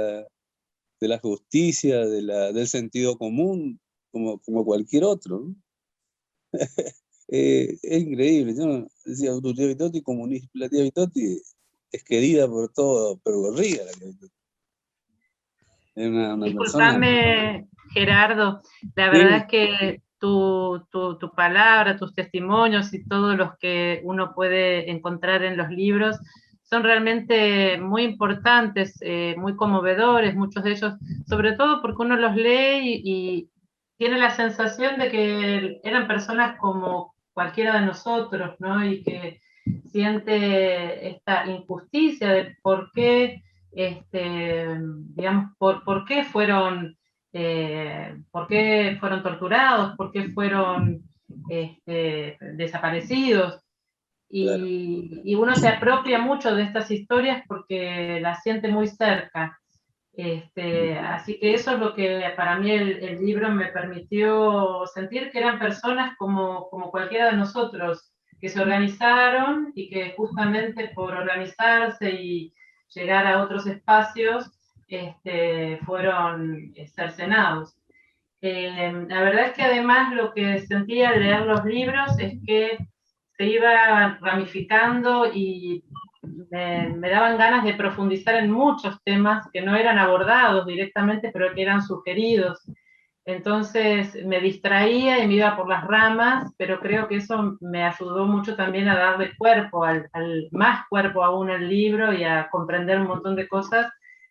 la justicia, del sentido común, como cualquier otro, ¿no? Es increíble. Yo decía, tu tía Vitotti comunista, la tía Vitotti es querida por todo, pero gorrida la tía Vitotti. Es una persona. Disculpame, Gerardo, la verdad es que tu palabra, tus testimonios y todos los que uno puede encontrar en los libros son realmente muy importantes, muy conmovedores, muchos de ellos, sobre todo porque uno los lee y tiene la sensación de que eran personas como cualquiera de nosotros, ¿no? Y que siente esta injusticia de por qué, digamos, por qué fueron torturados, por qué fueron desaparecidos. Y uno se apropia mucho de estas historias porque las siente muy cerca. Así que eso es lo que para mí el libro me permitió sentir, que eran personas como cualquiera de nosotros, que se organizaron y que justamente por organizarse y llegar a otros espacios fueron cercenados. La verdad es que además lo que sentía al leer los libros es que se iba ramificando y me daban ganas de profundizar en muchos temas que no eran abordados directamente, pero que eran sugeridos. Entonces me distraía y me iba por las ramas, pero creo que eso me ayudó mucho también a darle cuerpo, más cuerpo aún al libro y a comprender un montón de cosas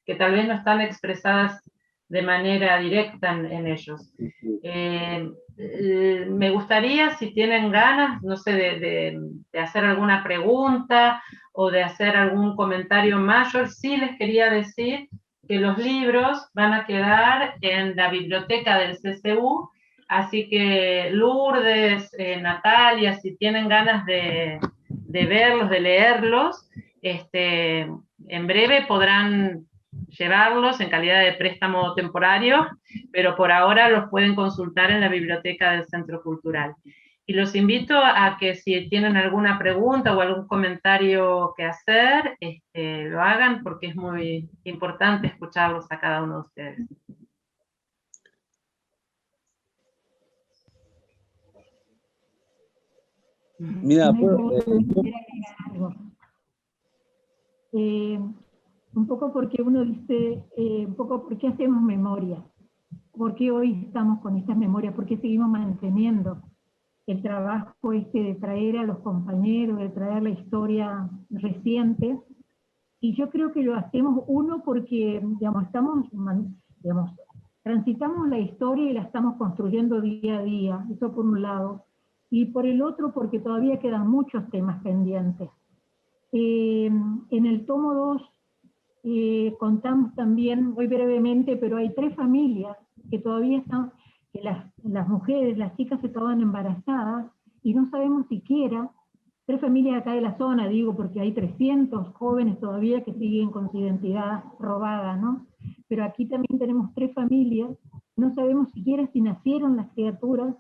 que tal vez no están expresadas de manera directa en ellos. Me gustaría, si tienen ganas, no sé, de hacer alguna pregunta o de hacer algún comentario mayor, sí les quería decir que los libros van a quedar en la biblioteca del CCU, así que Lourdes, Natalia, si tienen ganas de verlos, de leerlos, en breve podrán llevarlos en calidad de préstamo temporario, pero por ahora los pueden consultar en la biblioteca del Centro Cultural. Y los invito a que si tienen alguna pregunta o algún comentario que hacer, lo hagan porque es muy importante escucharlos a cada uno de ustedes. Mira, un poco porque uno dice, un poco por qué hacemos memoria, por qué hoy estamos con estas memorias, por qué seguimos manteniendo el trabajo de traer a los compañeros, de traer la historia reciente. Y yo creo que lo hacemos, uno, porque transitamos la historia y la estamos construyendo día a día, eso por un lado, y por el otro porque todavía quedan muchos temas pendientes. En el tomo 2 contamos también, muy brevemente, pero hay 3 familias que todavía están, que las mujeres, las chicas se estaban embarazadas y no sabemos siquiera, 3 familias acá de la zona, digo, porque hay 300 jóvenes todavía que siguen con su identidad robada, ¿no? Pero aquí también tenemos 3 familias, no sabemos siquiera si nacieron las criaturas,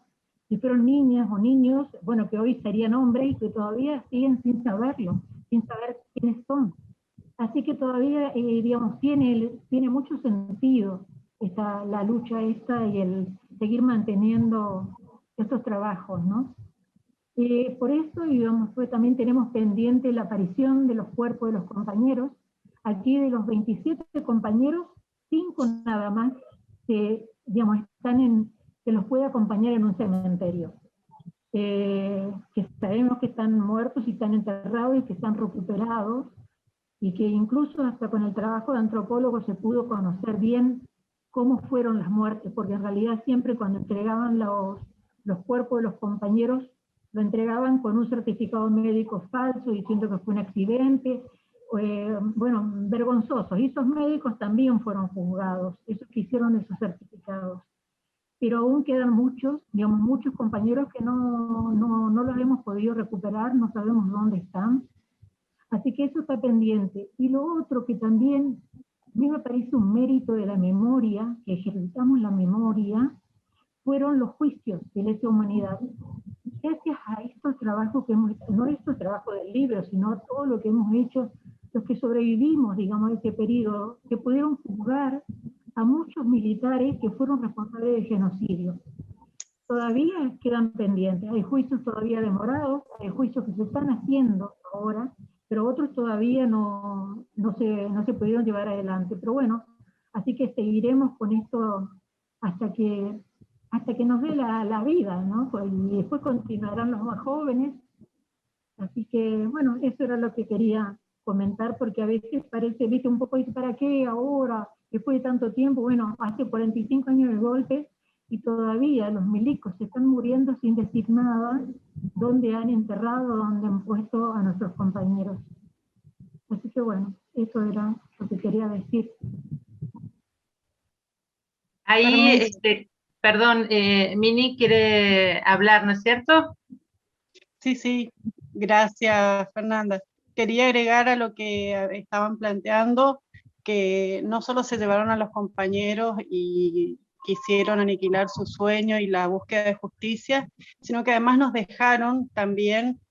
si fueron niñas o niños, bueno, que hoy serían hombres y que todavía siguen sin saberlo, sin saber quiénes son. Así que todavía, digamos, tiene mucho sentido la lucha esta y el seguir manteniendo estos trabajos, ¿no? Por eso, digamos, también tenemos pendiente la aparición de los cuerpos de los compañeros. Aquí de los 27 compañeros, 5 nada más que, digamos, que los puede acompañar en un cementerio. que sabemos que están muertos y están enterrados y que están recuperados, y que incluso hasta con el trabajo de antropólogos se pudo conocer bien cómo fueron las muertes, porque en realidad siempre cuando entregaban los cuerpos de los compañeros, lo entregaban con un certificado médico falso, diciendo que fue un accidente, bueno, vergonzosos. Y esos médicos también fueron juzgados, esos que hicieron esos certificados. Pero aún quedan muchos, digamos, muchos compañeros que no los hemos podido recuperar, no sabemos dónde están. Así que eso está pendiente. Y lo otro que también a mí me parece un mérito de la memoria, que ejercitamos la memoria, fueron los juicios de lesa humanidad. Gracias a estos trabajos que hemos hecho, no estos trabajos del libro, sino todo lo que hemos hecho, los que sobrevivimos, digamos, de ese periodo, que pudieron juzgar a muchos militares que fueron responsables de genocidio. Todavía quedan pendientes, hay juicios todavía demorados, hay juicios que se están haciendo ahora, pero otros todavía no se pudieron llevar adelante. Pero bueno, así que seguiremos con esto hasta que nos dé la vida, ¿no? Y después continuarán los más jóvenes. Así que, bueno, eso era lo que quería comentar, porque a veces parece, viste, un poco, ¿para qué ahora? Después de tanto tiempo, bueno, hace 45 años del golpe, y todavía los milicos se están muriendo sin decir nada, dónde han enterrado, dónde han puesto a nuestros compañeros. Así que bueno, eso era lo que quería decir. Ahí, perdón, Mini quiere hablar, ¿no es cierto? Sí, gracias, Fernanda. Quería agregar a lo que estaban planteando, que no solo se llevaron a los compañeros y quisieron aniquilar su sueño y la búsqueda de justicia, sino que además nos dejaron también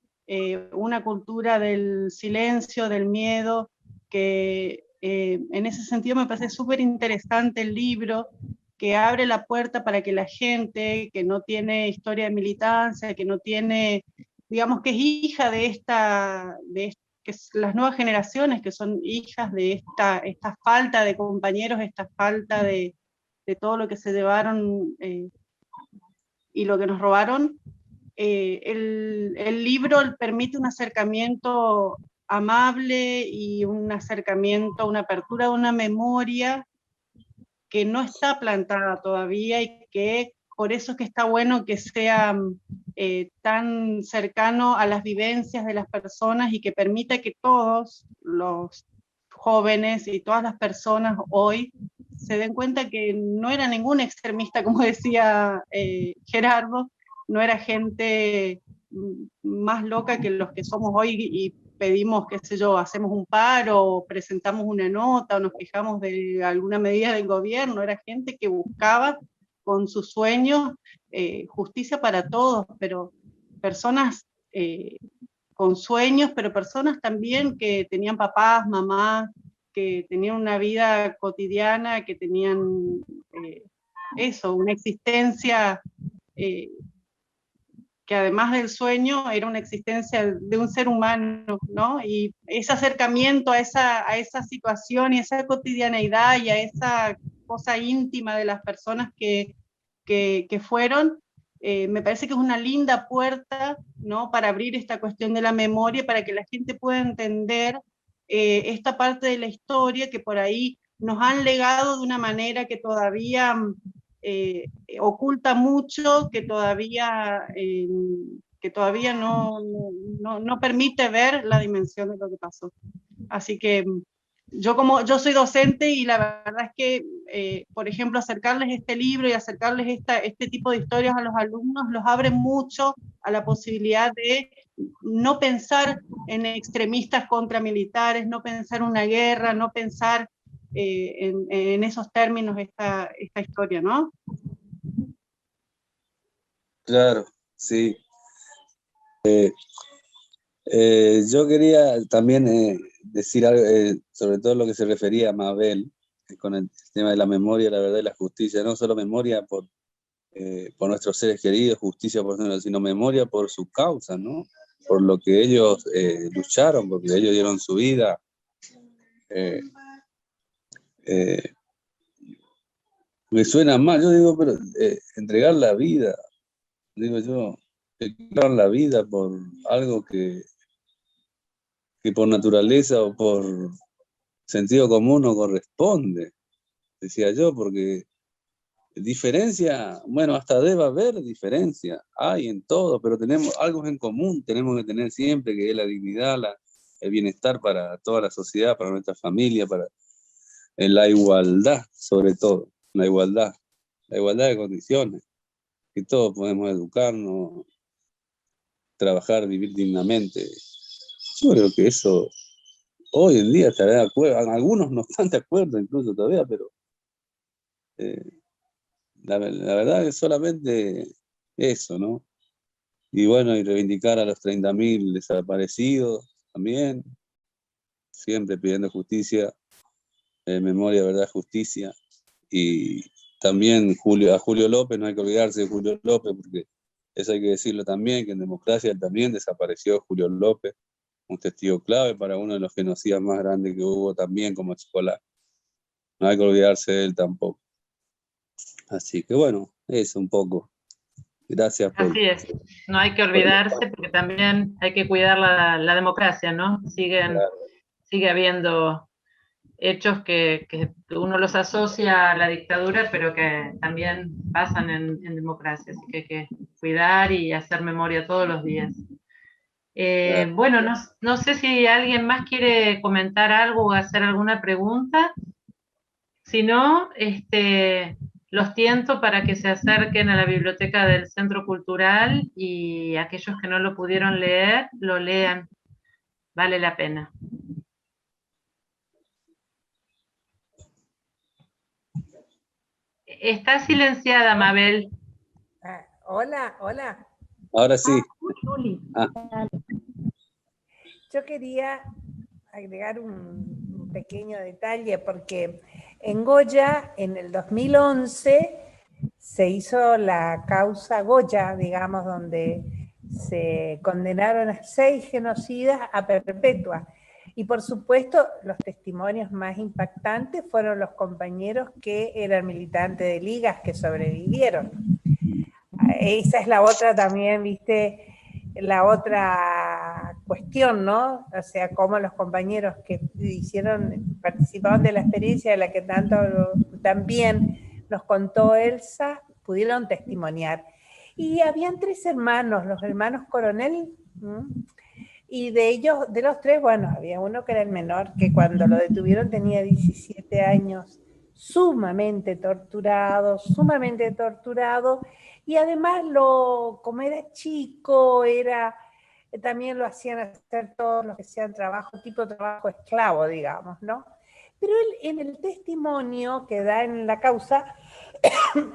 una cultura del silencio, del miedo, que en ese sentido me parece súper interesante el libro, que abre la puerta para que la gente que no tiene historia de militancia, que no tiene, digamos, que es hija de que las nuevas generaciones, que son hijas de esta falta de compañeros, esta falta de todo lo que se llevaron y lo que nos robaron, el libro permite un acercamiento amable y un acercamiento, una apertura de una memoria que no está plantada todavía, y que por eso es que está bueno que sea tan cercano a las vivencias de las personas, y que permita que todos los jóvenes y todas las personas hoy se den cuenta que no era ningún extremista, como decía Gerardo, no era gente más loca que los que somos hoy y pedimos, qué sé yo, hacemos un paro, presentamos una nota o nos quejamos de alguna medida del gobierno. Era gente que buscaba con sus sueños justicia para todos, pero personas con sueños, pero personas también que tenían papás, mamás, que tenían una vida cotidiana, que tenían una existencia que además del sueño era una existencia de un ser humano, ¿no? Y ese acercamiento a esa situación y esa cotidianeidad y a esa cosa íntima de las personas que fueron, me parece que es una linda puerta, ¿no?, para abrir esta cuestión de la memoria, para que la gente pueda entender esta parte de la historia que por ahí nos han legado de una manera que todavía oculta mucho, que todavía no permite ver la dimensión de lo que pasó. Así que yo soy docente, y la verdad es que, por ejemplo, acercarles este libro y acercarles este tipo de historias a los alumnos los abre mucho a la posibilidad de no pensar en extremistas contra militares, no pensar una guerra, no pensar en esos términos esta historia, ¿no? Claro, sí. Yo quería también decir algo, sobre todo lo que se refería a Mabel, con el tema de la memoria, la verdad y la justicia. No solo memoria por nuestros seres queridos, justicia por nosotros, sino memoria por su causa, ¿no? Por lo que ellos lucharon, porque ellos dieron su vida. Me suena mal, yo digo, pero entregar la vida, digo yo, crearon la vida por algo que por naturaleza o por sentido común no corresponde, decía yo, porque diferencia, bueno, hasta debe haber diferencia, hay en todo, pero tenemos algo en común, tenemos que tener siempre, que es la dignidad, el bienestar para toda la sociedad, para nuestra familia, para la igualdad, sobre todo, la igualdad de condiciones, que todos podemos educarnos, trabajar, vivir dignamente. Yo creo que eso hoy en día estaré de acuerdo, algunos no están de acuerdo incluso todavía, pero la verdad es solamente eso, ¿no? Y bueno, y reivindicar a los 30.000 desaparecidos también, siempre pidiendo justicia, memoria, verdad, justicia. Y también a Julio López, no hay que olvidarse de Julio López, porque eso hay que decirlo también, que en democracia también desapareció Julio López, un testigo clave para uno de los genocidas más grandes que hubo también como escolar. No hay que olvidarse de él tampoco. Así que bueno, eso un poco. Gracias por... Así es, no hay que olvidarse porque también hay que cuidar la democracia, ¿no? Sigue habiendo hechos que uno los asocia a la dictadura, pero que también pasan en democracia, así que hay que cuidar y hacer memoria todos los días. Bueno, no sé si alguien más quiere comentar algo o hacer alguna pregunta. Si no, los tiento para que se acerquen a la biblioteca del Centro Cultural y aquellos que no lo pudieron leer, lo lean. Vale la pena. Está silenciada, Mabel. Hola, hola. Ahora sí. Yo quería agregar un pequeño detalle porque en Goya, en el 2011, se hizo la causa Goya, digamos, donde se condenaron a 6 genocidas a perpetua. Y por supuesto, los testimonios más impactantes fueron los compañeros que eran militantes de ligas que sobrevivieron. Esa es la otra también, viste, la otra cuestión, ¿no? O sea, cómo los compañeros que participaban de la experiencia de la que también nos contó Elsa, pudieron testimoniar. Y habían 3 hermanos, los hermanos Coronel, y de ellos, de los 3, bueno, había uno que era el menor, que cuando lo detuvieron tenía 17 años, sumamente torturado, y además como era chico, también lo hacían hacer todos los que hacían tipo trabajo esclavo, digamos, ¿no? Pero él, en el testimonio que da en la causa,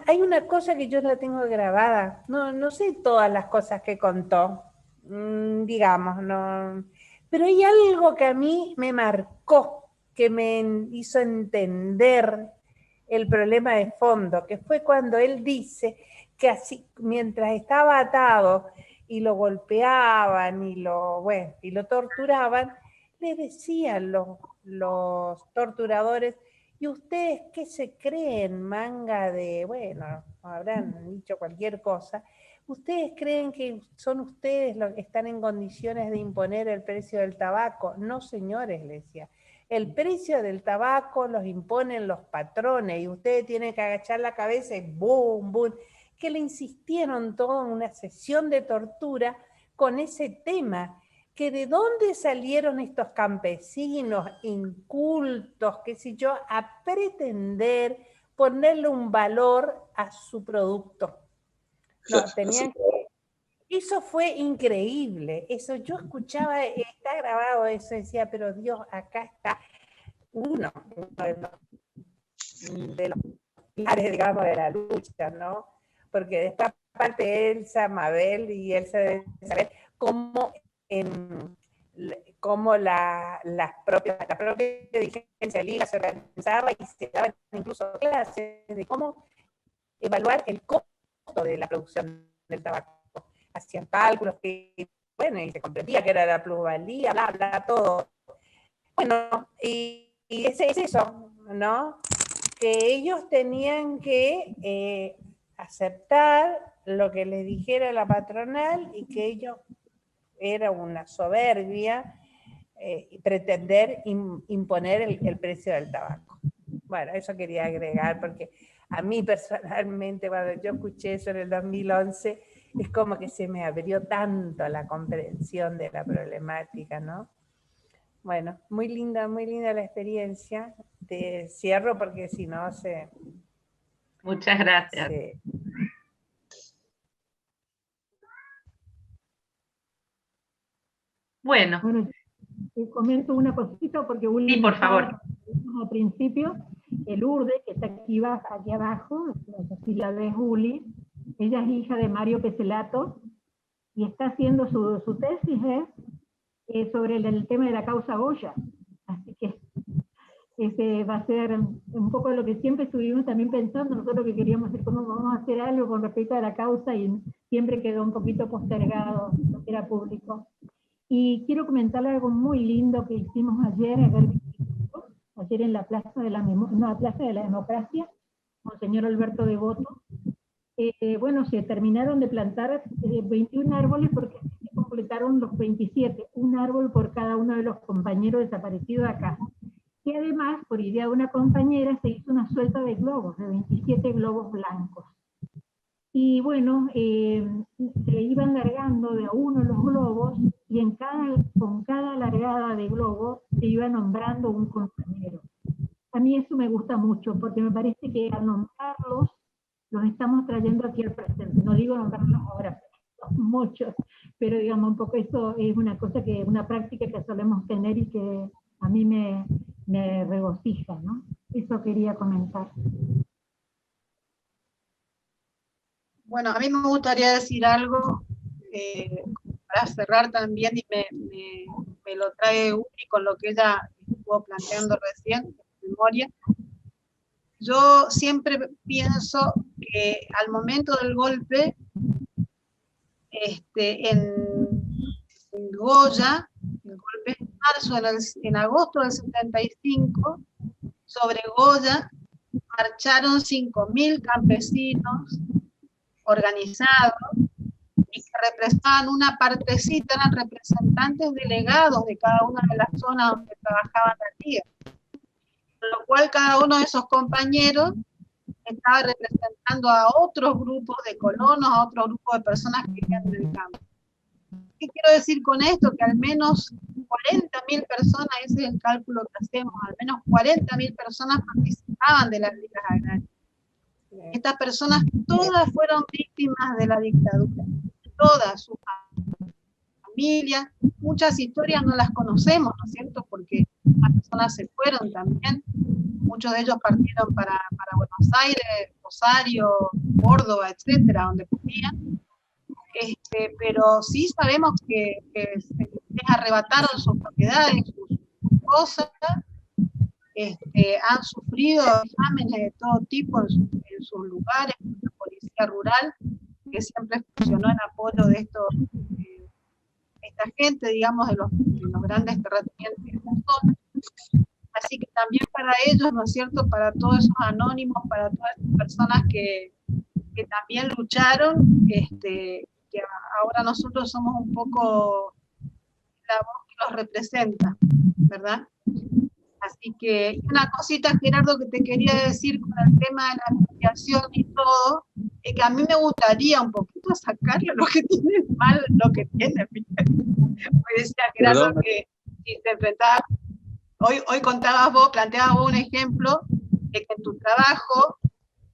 hay una cosa que yo la tengo grabada, no sé todas las cosas que contó, digamos, no, pero hay algo que a mí me marcó, que me hizo entender el problema de fondo, que fue cuando él dice que así, mientras estaba atado y lo golpeaban y lo torturaban, le decían los torturadores: ¿y ustedes qué se creen, manga de, bueno, habrán dicho cualquier cosa? ¿Ustedes creen que son ustedes los que están en condiciones de imponer el precio del tabaco? No, señores, le decía. El precio del tabaco los imponen los patrones y ustedes tienen que agachar la cabeza y boom, boom. Que le insistieron todo en una sesión de tortura con ese tema. Que de dónde salieron estos campesinos incultos, qué sé yo, a pretender ponerle un valor a su producto. No, tenían que... Eso fue increíble. Eso yo escuchaba, está grabado eso, decía, pero Dios, acá está uno de los pilares, digamos, de la lucha, ¿no? Porque después, aparte, Elsa, Mabel y Elsa deben saber cómo la propia dirigencia de Liga se organizaba y se daban incluso clases de cómo evaluar el costo de la producción del tabaco. Hacían cálculos que, bueno, y se comprendía que era la plusvalía, bla, bla, todo. Bueno, y es eso, ¿no? Que ellos tenían que aceptar lo que les dijera la patronal y que ellos era una soberbia pretender imponer el precio del tabaco. Bueno, eso quería agregar porque a mí personalmente cuando yo escuché eso en el 2011 es como que se me abrió tanto la comprensión de la problemática, ¿no? Bueno, muy linda la experiencia. Te cierro porque si no se... Muchas gracias. Bueno, te comento una cosita porque sí, por favor. Al principio, Lourdes, que está aquí abajo, si la ves, Uli, ella es hija de Mario Peselato y está haciendo su tesis sobre el tema de la causa Goya. Así que ese va a ser un poco lo que siempre estuvimos también pensando, nosotros que queríamos hacer, cómo vamos a hacer algo con respecto a la causa y siempre quedó un poquito postergado lo que era público. Y quiero comentarle algo muy lindo que hicimos ayer en la Plaza de la Democracia, con el señor Alberto Devoto. Bueno, se terminaron de plantar 21 árboles porque se completaron los 27, un árbol por cada uno de los compañeros desaparecidos acá. Y además, por idea de una compañera, se hizo una suelta de globos, de 27 globos blancos. Y bueno, se iban largando de a uno los globos, y con cada largada de globo se iba nombrando un compañero. A mí eso me gusta mucho, porque me parece que al nombrarlos, los estamos trayendo aquí al presente. No digo nombrarlos ahora, muchos, pero digamos un poco eso es una práctica que solemos tener y que a mí me regocija, ¿no? Eso quería comentar. Bueno, a mí me gustaría decir algo para cerrar también, y me lo trae Uli con lo que ella estuvo planteando recién, en memoria. Yo siempre pienso que al momento del golpe, en Goya, el golpe en marzo, en agosto del 75, sobre Goya marcharon 5.000 campesinos organizados y que representaban una partecita, eran representantes delegados de cada una de las zonas donde trabajaban la liga. Con lo cual cada uno de esos compañeros estaba representando a otros grupos de colonos, a otros grupos de personas que vivían en el campo. ¿Qué quiero decir con esto? Que al menos 40.000 personas, ese es el cálculo que hacemos, al menos 40.000 personas participaban de las ligas agrarias. Estas personas todas fueron víctimas de la dictadura, todas sus familias, muchas historias no las conocemos, ¿no es cierto? Porque las personas se fueron también, muchos de ellos partieron para Buenos Aires, Rosario, Córdoba, etcétera, donde podían. Pero sí sabemos que les arrebataron sus propiedades, sus cosas, han sufrido exámenes de todo tipo en sus lugares, la policía rural, que siempre funcionó en apoyo de esta gente, digamos, de los grandes terratenientes de la zona. Así que también para ellos, ¿no es cierto?, para todos esos anónimos, para todas esas personas que también lucharon, que ahora nosotros somos un poco la voz que los representa, ¿verdad? Así que una cosita, Gerardo, que te quería decir con el tema de la mediación y todo, es que a mí me gustaría un poquito sacarle lo que tiene mal, lo que tiene. Porque decía Gerardo que si se enfrentaba, hoy contabas vos, planteabas vos un ejemplo de que en tu trabajo,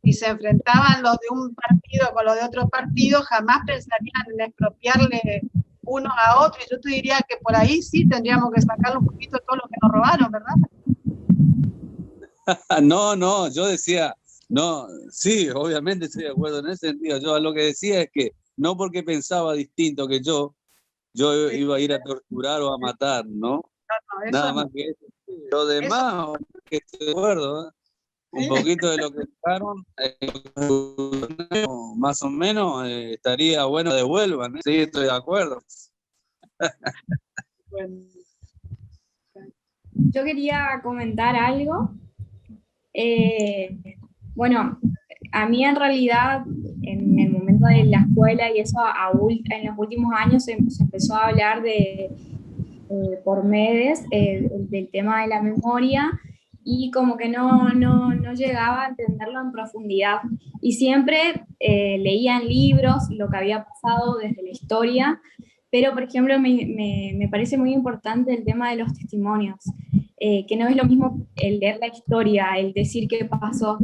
si se enfrentaban los de un partido con los de otro partido, jamás pensarían en expropiarle unos a otros, y yo te diría que por ahí sí tendríamos que sacarle un poquito todo lo que nos robaron, ¿verdad? No, yo decía, no, sí, obviamente estoy de acuerdo en ese sentido. Yo lo que decía es que no porque pensaba distinto que yo iba a ir a torturar o a matar, ¿no? Nada más que eso. Lo demás, que estoy de acuerdo, un poquito de lo que dejaron, más o menos, estaría bueno devuelvan, ¿eh? Sí, estoy de acuerdo. Yo quería comentar algo. Bueno, a mí en realidad, en el momento de la escuela y eso en los últimos años se empezó a hablar por medios del tema de la memoria, y como que no llegaba a entenderlo en profundidad. Y siempre leía en libros lo que había pasado desde la historia, pero por ejemplo me parece muy importante el tema de los testimonios, que no es lo mismo el leer la historia, el decir qué pasó,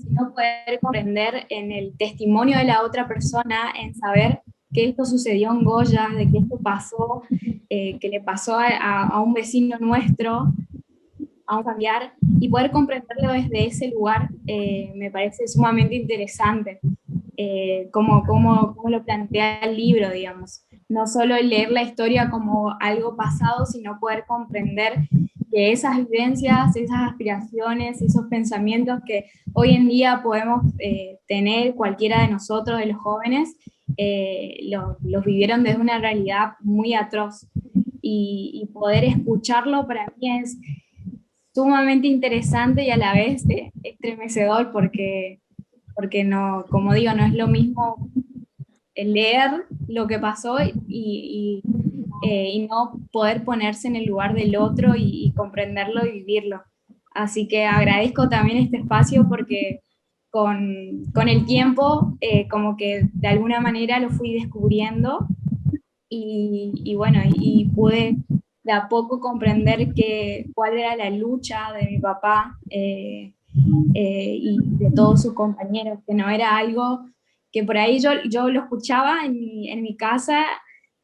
sino poder comprender en el testimonio de la otra persona, en saber que esto sucedió en Goya, de que esto pasó, que le pasó a un vecino nuestro, a un familiar, y poder comprenderlo desde ese lugar me parece sumamente interesante, como lo plantea el libro, digamos. No solo leer la historia como algo pasado, sino poder comprender que esas vivencias, esas aspiraciones, esos pensamientos que hoy en día podemos tener cualquiera de nosotros, de los jóvenes, los vivieron desde una realidad muy atroz. Y poder escucharlo para mí es sumamente interesante y a la vez estremecedor, porque no, como digo, no es lo mismo leer lo que pasó y no poder ponerse en el lugar del otro y comprenderlo y vivirlo. Así que agradezco también este espacio porque con el tiempo como que de alguna manera lo fui descubriendo y bueno, y pude de a poco comprender cuál era la lucha de mi papá y de todos sus compañeros, que no era algo que por ahí yo lo escuchaba en mi casa.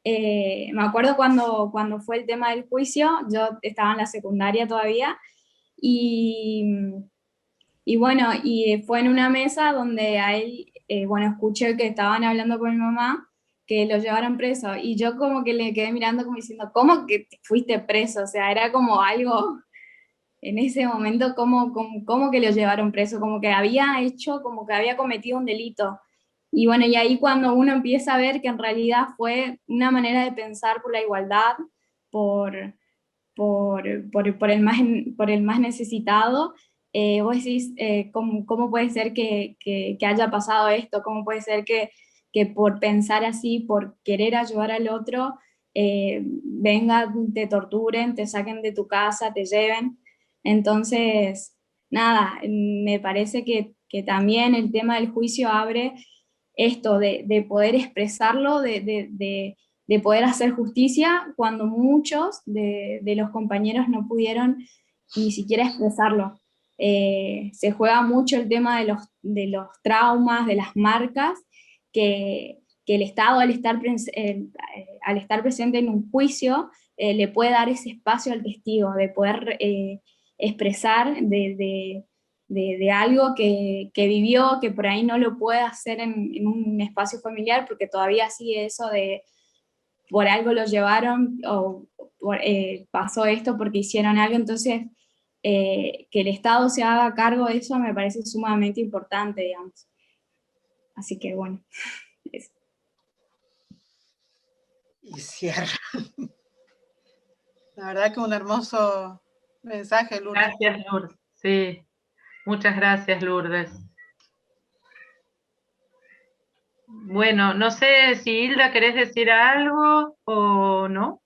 Me acuerdo cuando fue el tema del juicio, yo estaba en la secundaria todavía, y bueno, y fue en una mesa donde a él, bueno, escuché que estaban hablando con mi mamá, que lo llevaron preso, y yo como que le quedé mirando como diciendo, ¿cómo que fuiste preso? O sea, era como algo, en ese momento, ¿cómo que lo llevaron preso? Como que había cometido un delito. Y bueno, y ahí cuando uno empieza a ver que en realidad fue una manera de pensar por la igualdad, por el más necesitado, vos decís, ¿cómo puede ser que haya pasado esto? ¿Cómo puede ser que por pensar así, por querer ayudar al otro, vengan, te torturen, te saquen de tu casa, te lleven? Entonces, nada, me parece que también el tema del juicio abre esto de poder expresarlo, de poder hacer justicia cuando muchos de los compañeros no pudieron ni siquiera expresarlo. Se juega mucho el tema de los traumas, de las marcas, que el Estado al estar presente en un juicio le puede dar ese espacio al testigo, de poder expresar de algo que vivió, que por ahí no lo puede hacer en un espacio familiar, porque todavía sigue eso de por algo lo llevaron, o pasó esto porque hicieron algo. Entonces que el Estado se haga cargo de eso me parece sumamente importante, digamos. Así que bueno, eso. Y cierra. La verdad que un hermoso mensaje, Lourdes. Gracias, Lourdes. Sí, muchas gracias, Lourdes. Bueno, no sé si Hilda querés decir algo o no.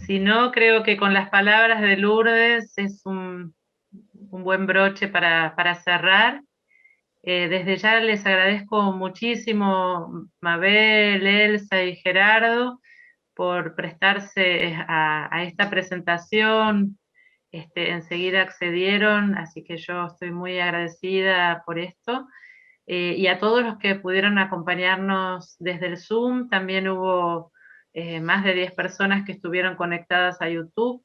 Si no, creo que con las palabras de Lourdes es un buen broche para cerrar. Desde ya les agradezco muchísimo, Mabel, Elsa y Gerardo, por prestarse a esta presentación. Enseguida accedieron, así que yo estoy muy agradecida por esto. Y a todos los que pudieron acompañarnos desde el Zoom, también hubo más de 10 personas que estuvieron conectadas a YouTube,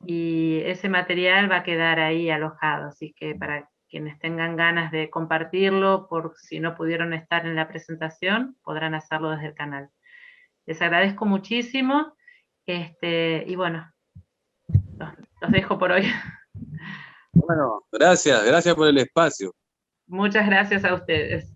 y ese material va a quedar ahí alojado, así que para quienes tengan ganas de compartirlo, por si no pudieron estar en la presentación, podrán hacerlo desde el canal. Les agradezco muchísimo, y bueno, los dejo por hoy. Bueno, gracias por el espacio. Muchas gracias a ustedes.